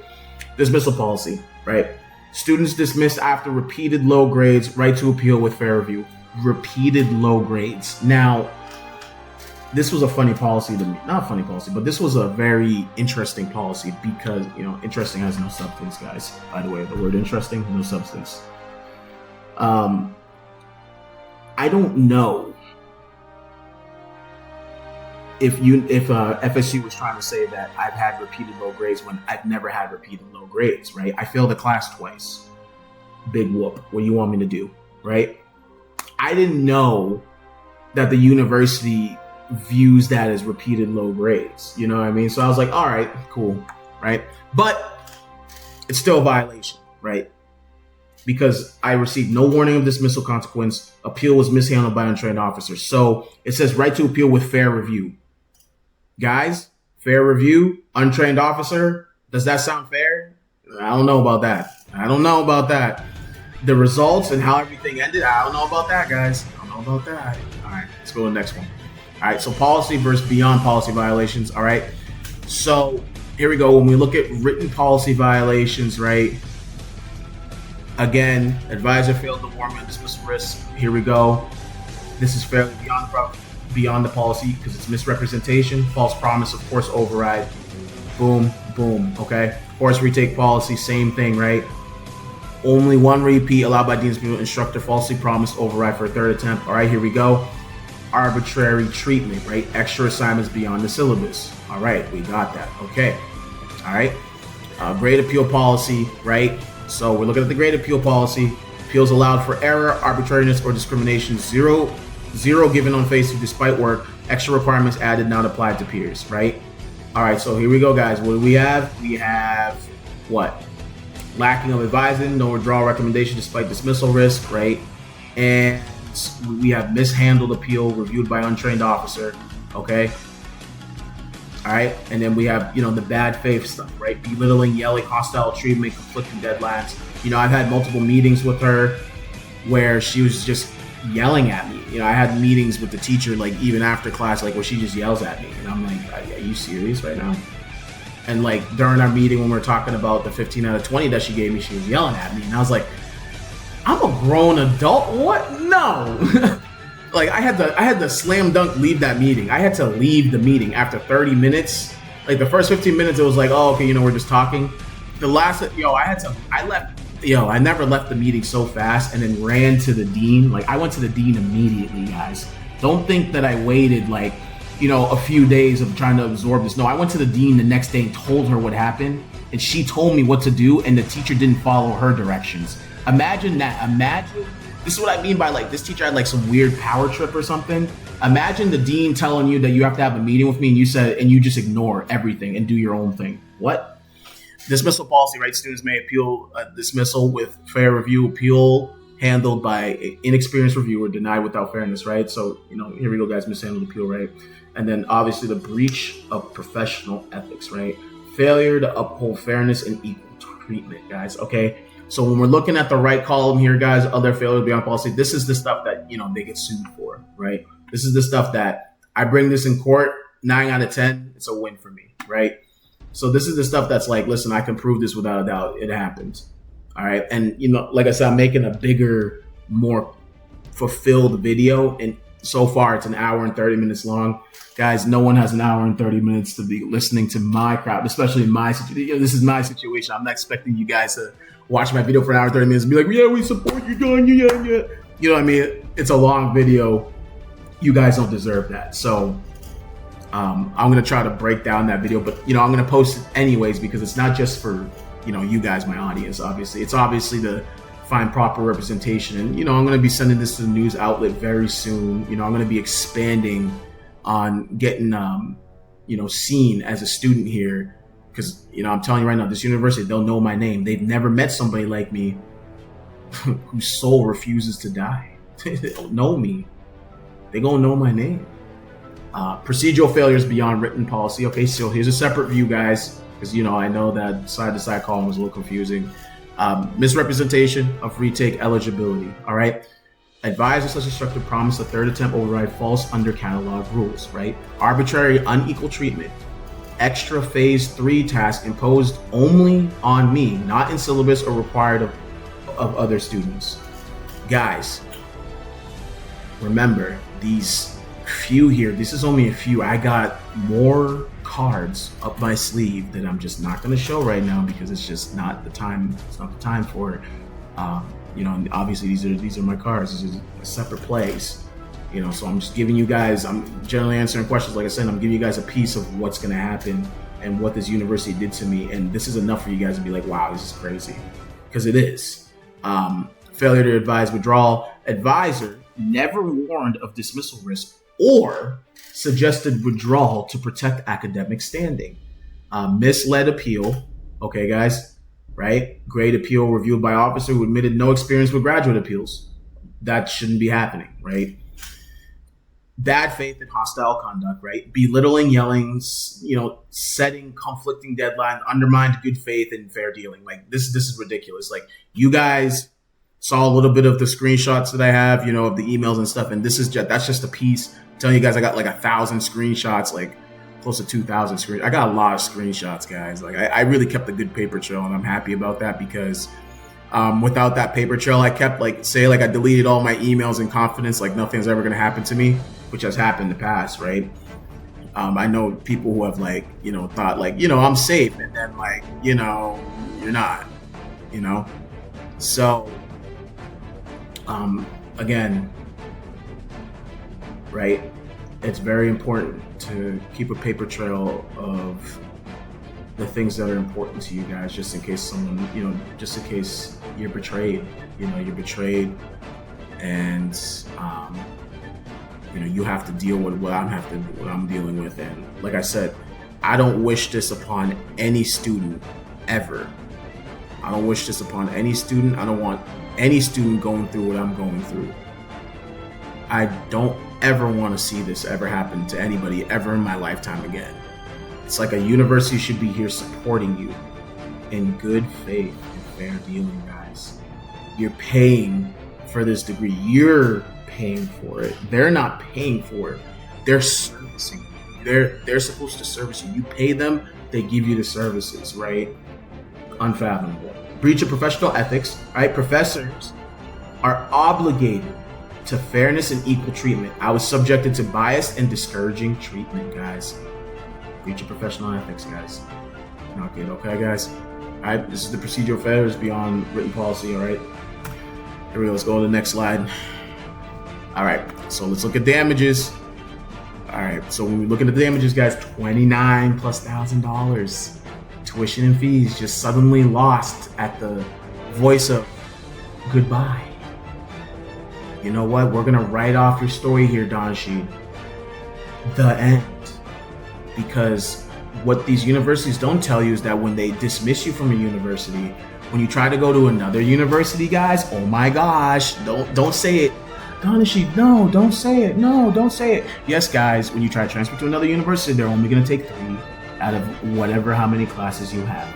[SPEAKER 1] Dismissal policy, right? Students dismissed after repeated low grades, right to appeal with fair review. Repeated low grades. Now, this was a funny policy to me. Not a funny policy, but this was a very interesting policy because, interesting has no substance, guys. By the way, the word interesting, no substance. I don't know if FSU was trying to say that I've had repeated low grades when I've never had repeated low grades, right? I failed a class twice. Big whoop. What do you want me to do, right? I didn't know that the university views that as repeated low grades. You know what I mean? So I was like, all right, cool, right? But it's still a violation, right? Because I received no warning of dismissal consequence. Appeal was mishandled by untrained officers. So it says right to appeal with fair review. Guys, fair review, untrained officer. Does that sound fair? I don't know about that. The results and how everything ended, I don't know about that, guys. I don't know about that. All right, let's go to the next one. All right, so policy versus beyond policy violations. All right, so here we go. When we look at written policy violations, right? Again, advisor failed to warn me of dismissal risk. Here we go. This is fairly beyond the policy because it's misrepresentation, false promise, of course, override. Boom, boom. Okay. Course retake policy, same thing, right? Only one repeat allowed by dean's instructor, falsely promised override for a third attempt. All right, here we go. Arbitrary treatment, right? Extra assignments beyond the syllabus. All right, we got that. Okay. All right. Grade appeal policy, right? So we're looking at the grade appeal policy. Appeals allowed for error, arbitrariness, or discrimination. Zero given on phase 2 despite work. Extra requirements added, not applied to peers, right? All right, so here we go, guys. What do we have? We have what? Lacking of advising, no withdrawal recommendation despite dismissal risk, right? And we have mishandled appeal reviewed by untrained officer, okay? All right, and then we have, the bad faith stuff, right? Belittling, yelling, hostile treatment, conflicting deadlines. I've had multiple meetings with her where she was just yelling at me. I had meetings with the teacher, like even after class, like where she just yells at me. And I'm like, are you serious right now? And like during our meeting when we were talking about the 15 out of 20 that she gave me, she was yelling at me. And I was like, I'm a grown adult. What? No. Like I had to slam dunk leave that meeting. I had to leave the meeting after 30 minutes. Like the first 15 minutes, it was like, oh, okay, we're just talking. The last, I never left the meeting so fast and then ran to the dean. Like I went to the dean immediately, guys. Don't think that I waited like, a few days of trying to absorb this. No, I went to the dean the next day and told her what happened. And she told me what to do and the teacher didn't follow her directions. Imagine that. This is what I mean by like this teacher had like some weird power trip or something. Imagine the dean telling you that you have to have a meeting with me and you just ignore everything and do your own thing. What? Dismissal policy, right? Students may appeal dismissal with fair review. Appeal handled by an inexperienced reviewer, denied without fairness, right? So, here we go, guys, mishandled appeal, right? And then obviously the breach of professional ethics, right? Failure to uphold fairness and equal treatment, guys, okay? So when we're looking at the right column here, guys, other failures beyond policy, this is the stuff that, they get sued for, right? This is the stuff that I bring this in court, 9 out of 10, it's a win for me, right? So this is the stuff that's like, listen, I can prove this without a doubt. It happened. All right. And, like I said, I'm making a bigger, more fulfilled video. And so far, it's an hour and 30 minutes long. Guys, no one has an hour and 30 minutes to be listening to my crowd, especially my situation. This is my situation. I'm not expecting you guys to watch my video for an hour and 30 minutes and be like, yeah, we support you, Don. Yeah. You know what I mean? It's a long video. You guys don't deserve that. So I'm going to try to break down that video, but, I'm going to post it anyways, because it's not just for, you guys, my audience, obviously. It's obviously to find proper representation. And, I'm going to be sending this to the news outlet very soon. I'm going to be expanding on getting, seen as a student here. Because, I'm telling you right now, this university, they'll know my name. They've never met somebody like me whose soul refuses to die. They don't know me. They gonna know my name. Procedural failures beyond written policy. Okay, so here's a separate view, guys, because I know that side-to-side column was a little confusing. Misrepresentation of retake eligibility. All right. Advisor / instructor promised a third attempt override false under catalog rules. Right. Arbitrary unequal treatment. Extra phase 3 task imposed only on me, not in syllabus or required of other students. Guys, remember, these few here, this is only a few. I got more cards up my sleeve that I'm just not going to show right now, because it's just not the time. It's not the time for it. Obviously these are my cards. This is a separate place. So I'm just giving you guys, I'm generally answering questions. Like I said, I'm giving you guys a piece of what's going to happen and what this university did to me. And this is enough for you guys to be like, wow, this is crazy. Because it is. Failure to advise withdrawal. Advisor never warned of dismissal risk or suggested withdrawal to protect academic standing. Misled appeal. Okay, guys, right? Grade appeal reviewed by officer who admitted no experience with graduate appeals. That shouldn't be happening, right? Bad faith and hostile conduct, right? Belittling, yelling, setting conflicting deadlines, undermined good faith and fair dealing. Like this is ridiculous. Like, you guys saw a little bit of the screenshots that I have, of the emails and stuff. And that's just a piece. I'm telling you guys, I got like 1,000 screenshots, like close to 2,000 screenshots. I got a lot of screenshots, guys. Like I really kept a good paper trail, and I'm happy about that, because without that paper trail, I kept I deleted all my emails in confidence, like nothing's ever going to happen to me, which has happened in the past, right? I know people who have thought I'm safe, and then you're not, So again, right? It's very important to keep a paper trail of the things that are important to you guys, just in case just in case you're betrayed, you're betrayed, and you have to deal with what I'm dealing with. And like I said, I don't wish this upon any student ever. I don't wish this upon any student. I don't want any student going through what I'm going through. I don't ever want to see this ever happen to anybody ever in my lifetime again. It's like a university should be here supporting you in good faith and fair dealing, guys. You're paying for this degree. You're paying for it. They're not paying for it. They're servicing you. They're supposed to service you. You pay them, they give you the services, right? Unfathomable. Breach of professional ethics, right? Professors are obligated to fairness and equal treatment. I was subjected to biased and discouraging treatment, guys. Breach of professional ethics, guys. Not good, okay, guys? All right, this is the procedural failures beyond written policy, all right? Here we go, let's go to the next slide. All right, so let's look at damages. All right, so when we look at the damages, guys, $29,000+ tuition and fees just suddenly lost at the voice of goodbye. You know what? We're gonna write off your story here, Donshi. The end. Because what these universities don't tell you is that when they dismiss you from a university, When you try to go to another university, guys, oh my gosh, don't say it. Donashi, no, don't say it. No, don't say it. Yes, guys, when you try to transfer to another university, they're only going to take 3 out of whatever how many classes you have.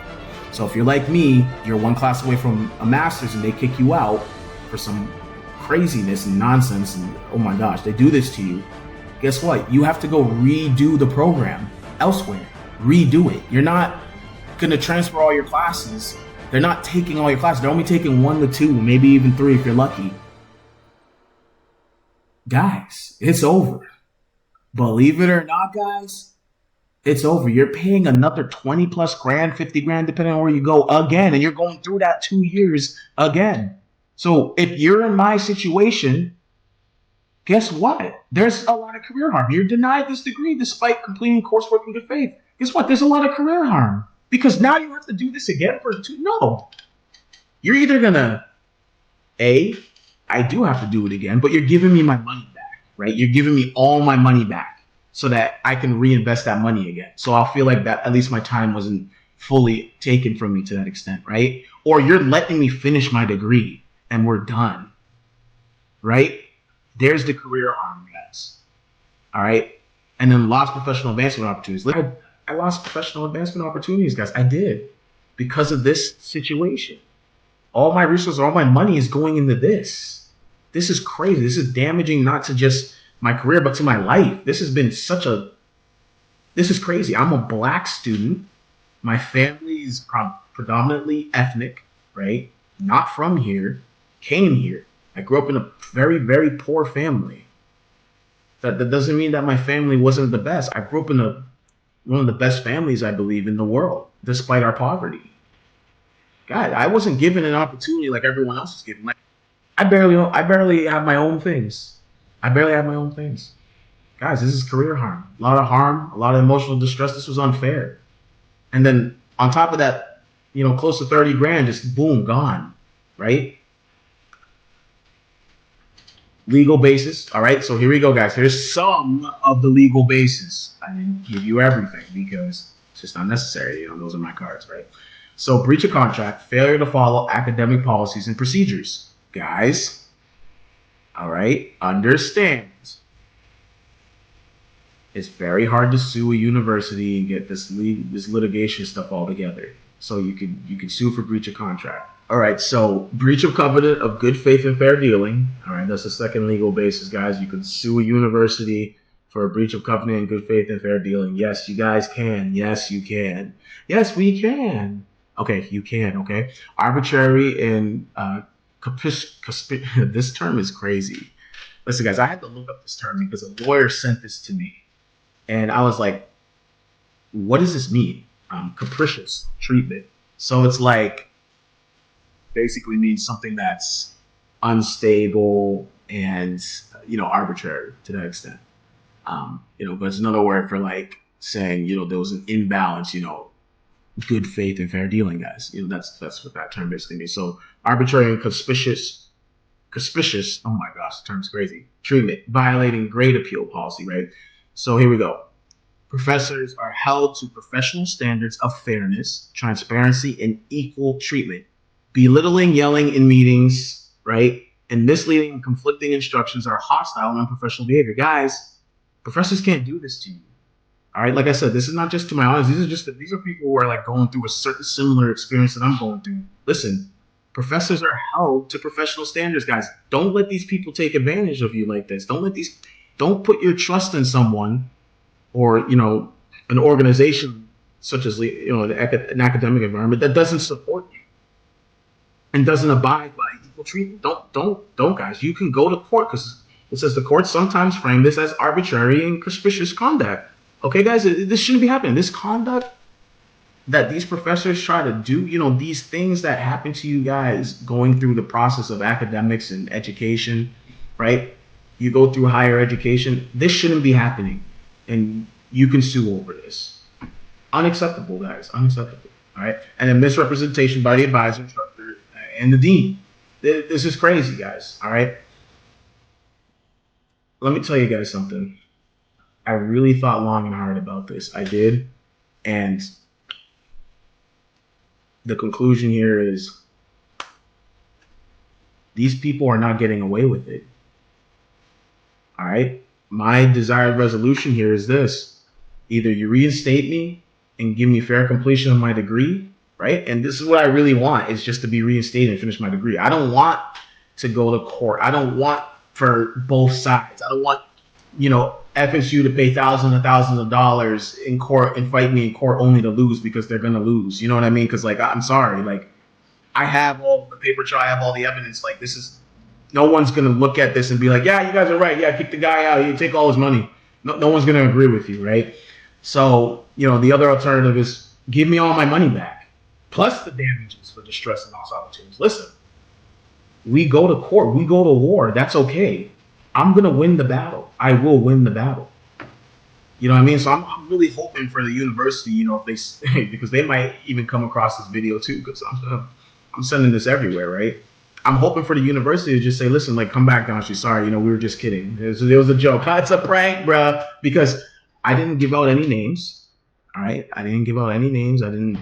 [SPEAKER 1] So if you're like me, you're one class away from a master's and they kick you out for some craziness and nonsense, and oh my gosh, they do this to you. Guess what? You have to go redo the program elsewhere. Redo it. You're not going to transfer all your classes. They're not taking all your classes. They're only taking 1 to 2, maybe even 3 if you're lucky. Guys, it's over. Believe it or not, guys, it's over. You're paying another 20 plus grand, 50 grand, depending on where you go again. And you're going through that 2 years again. So if you're in my situation, guess what? There's a lot of career harm. You're denied this degree despite completing coursework in good faith. Guess what? There's a lot of career harm because now you have to do this again for 2. No, you're either going to I do have to do it again, but you're giving me my money back, right? You're giving me all my money back so that I can reinvest that money again. So I'll feel like that at least my time wasn't fully taken from me to that extent, right? Or you're letting me finish my degree and we're done, right? There's the career harm, guys. All right. And then lost professional advancement opportunities. I lost professional advancement opportunities, guys. I did because of this situation. All my resources, all my money is going into this. This is crazy. This is damaging not to just my career, but to my life. This is crazy. I'm a black student. My family is predominantly ethnic, right? Not from here, came here. I grew up in a very, very poor family. That doesn't mean that my family wasn't the best. I grew up in one of the best families, I believe, in the world, despite our poverty. God, I wasn't given an opportunity like everyone else is given. Like I barely have my own things. I barely have my own things. Guys, this is career harm. A lot of harm, a lot of emotional distress. This was unfair. And then on top of that, close to 30 grand, just boom, gone. Right? Legal basis. All right. So here we go, guys. Here's some of the legal basis. I didn't give you everything because it's just unnecessary. Those are my cards, right? So breach of contract, failure to follow academic policies and procedures. Guys, all right, understand. It's very hard to sue a university and get this litigation stuff all together. So you can sue for breach of contract. All right, so breach of covenant of good faith and fair dealing. All right, that's the second legal basis, guys. You can sue a university for a breach of covenant and good faith and fair dealing. Yes, you guys can. Yes, you can. Yes, we can. Okay, you can. Okay, arbitrary and this term is crazy. Listen, guys, I had to look up this term because a lawyer sent this to me, and I was like, "What does this mean?" Capricious treatment. So it's like basically means something that's unstable and arbitrary to that extent. But it's another word for like saying there was an imbalance. Good faith and fair dealing, guys. That's what that term basically means. So arbitrary and conspicuous. Oh my gosh, the term's crazy. Treatment, violating grade appeal policy, right? So here we go. Professors are held to professional standards of fairness, transparency, and equal treatment. Belittling, yelling in meetings, right? And misleading and conflicting instructions are hostile and unprofessional behavior. Guys, professors can't do this to you. All right, like I said, this is not just to my audience. These are people who are like going through a certain similar experience that I'm going through. Listen, professors are held to professional standards, guys. Don't let these people take advantage of you like this. Don't put your trust in someone or an organization such as an academic environment that doesn't support you and doesn't abide by equal treatment. Don't, guys. You can go to court because it says the courts sometimes frame this as arbitrary and capricious conduct. Okay, guys, this shouldn't be happening. This conduct that these professors try to do, these things that happen to you guys going through the process of academics and education, right? You go through higher education. This shouldn't be happening. And you can sue over this. Unacceptable, guys. Unacceptable. All right. And then misrepresentation by the advisor, instructor, and the dean. This is crazy, guys. All right. Let me tell you guys something. I really thought long and hard about this. I did. And the conclusion here is These people are not getting away with it. All right. My desired resolution here is this: either you reinstate me and give me fair completion of my degree, right? And this is what I really want, is just to be reinstated and finish my degree. I don't want to go to court. I don't want for both sides. I don't want, FSU to pay thousands and thousands of dollars in court and fight me in court only to lose because they're gonna lose. You know what I mean? Because, like, I'm sorry, like, I have all the paper trail, I have all the evidence. Like, this is, no one's gonna look at this and be like, yeah, you guys are right. Yeah, kick the guy out. You take all his money. No one's gonna agree with you, right? So, the other alternative is give me all my money back, plus the damages for distress and lost opportunities. Listen, we go to court, we go to war. That's okay. I'm gonna win the battle. I will win the battle. You know what I mean? So I'm really hoping for the university, if they because they might even come across this video too, because I'm sending this everywhere, right? I'm hoping for the university to just say, listen, like, come back, Donshi. Sorry, we were just kidding. It was a joke. It's a prank, bro. Because I didn't give out any names. All right, I didn't give out any names. I didn't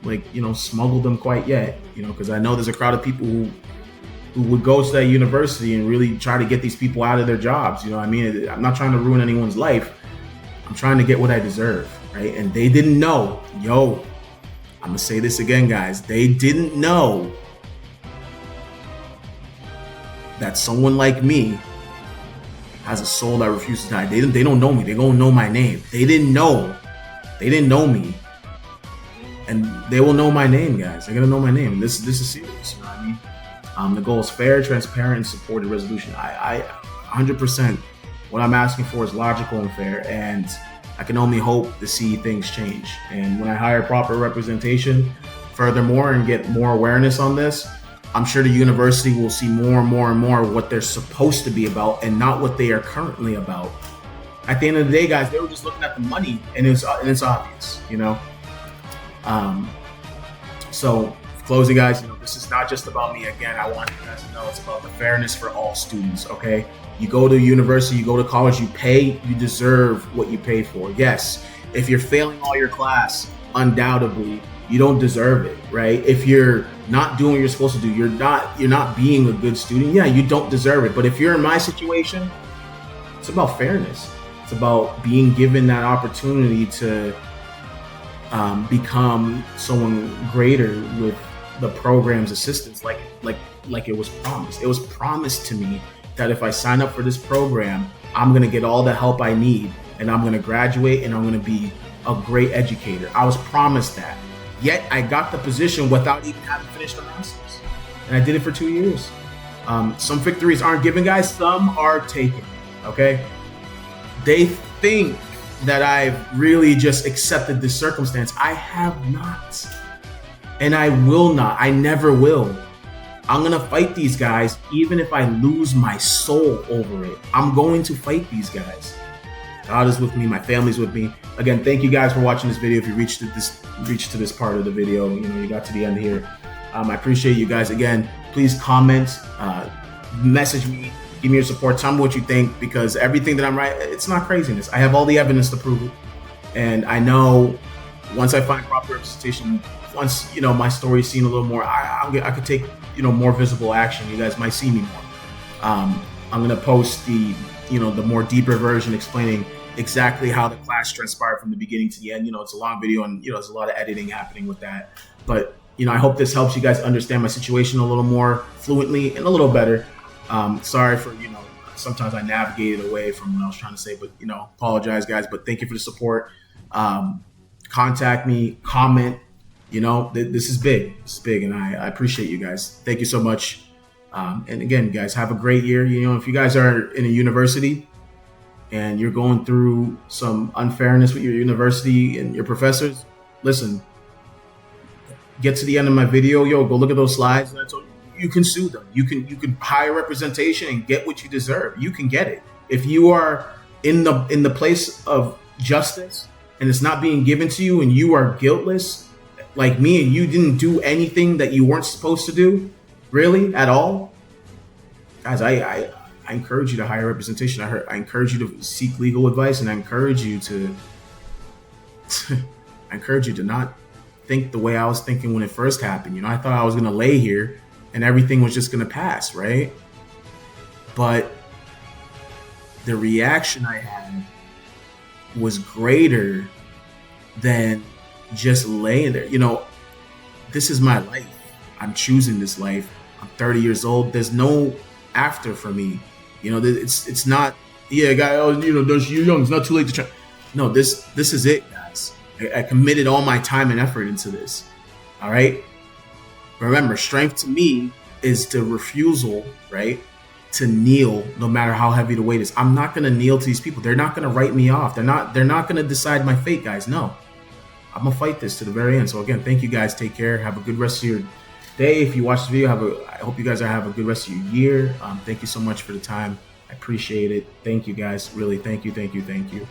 [SPEAKER 1] like, smuggle them quite yet. Because I know there's a crowd of people who would go to that university and really try to get these people out of their jobs. You know what I mean? I'm not trying to ruin anyone's life. I'm trying to get what I deserve, right? And they didn't know. Yo, I'm gonna say this again, guys. They didn't know that someone like me has a soul that refuses to die. They don't know me. They don't know my name. They didn't know. They didn't know me. And they will know my name, guys. They're gonna know my name. This is serious. You know what I mean? The goal is fair, transparent, and supported resolution. I 100%. What I'm asking for is logical and fair, and I can only hope to see things change. And when I hire proper representation, furthermore, and get more awareness on this, I'm sure the university will see more and more and more what they're supposed to be about and not what they are currently about. At the end of the day, guys, they were just looking at the money, and it's obvious, So, closing, guys, this is not just about me. Again, I want you guys to know it's about the fairness for all students, okay? You go to university, you go to college, you pay, you deserve what you pay for. Yes, if you're failing all your class, undoubtedly, you don't deserve it, right? If you're not doing what you're supposed to do, you're not being a good student, yeah, you don't deserve it. But if you're in my situation, it's about fairness. It's about being given that opportunity to become someone greater with the program's assistance, like it was promised. It was promised to me that if I sign up for this program, I'm gonna get all the help I need, and I'm gonna graduate, and I'm gonna be a great educator. I was promised that. Yet I got the position without even having finished a master's, and I did it for 2 years. Some victories aren't given, guys. Some are taken. Okay, they think that I've really just accepted this circumstance. I have not. And I will not. I never will. I'm going to fight these guys, even if I lose my soul over it. I'm going to fight these guys. God is with me. My family's with me. Again, thank you guys for watching this video. If you reached to this part of the video, you got to the end here. I appreciate you guys. Again, please comment, message me, give me your support. Tell me what you think, because everything that I'm writing, it's not craziness. I have all the evidence to prove it. And I know once I find proper representation, once my story is seen a little more, I could take more visible action. You guys might see me more. I'm gonna post the more deeper version explaining exactly how the class transpired from the beginning to the end. It's a long video, and there's a lot of editing happening with that. But I hope this helps you guys understand my situation a little more fluently and a little better. Sorry for sometimes I navigated away from what I was trying to say, but apologize, guys. But thank you for the support. Contact me, comment. This is big. This is big, and I appreciate you guys. Thank you so much. And again, guys, have a great year. If you guys are in a university and you're going through some unfairness with your university and your professors, listen, get to the end of my video. Go look at those slides. You can sue them. You can hire representation and get what you deserve. You can get it. If you are in the place of justice and it's not being given to you, and you are guiltless, like me, and you didn't do anything that you weren't supposed to do, really, at all, guys, I encourage you to hire representation. I encourage you to seek legal advice, and I encourage you to not think the way I was thinking when it first happened. I thought I was gonna lay here and everything was just going to pass, right? But the reaction I had was greater than just laying there. This is my life. I'm choosing this life. I'm 30 years old. There's no after for me. It's not, yeah, guy, you're young. It's not too late to try. No, this is it, guys. I committed all my time and effort into this. All right. Remember, strength to me is the refusal, right, to kneel no matter how heavy the weight is. I'm not going to kneel to these people. They're not going to write me off. They're not going to decide my fate, guys. No, I'm going to fight this to the very end. So again, thank you guys. Take care. Have a good rest of your day. If you watch the video, I hope you guys have a good rest of your year. Thank you so much for the time. I appreciate it. Thank you guys. Really, thank you.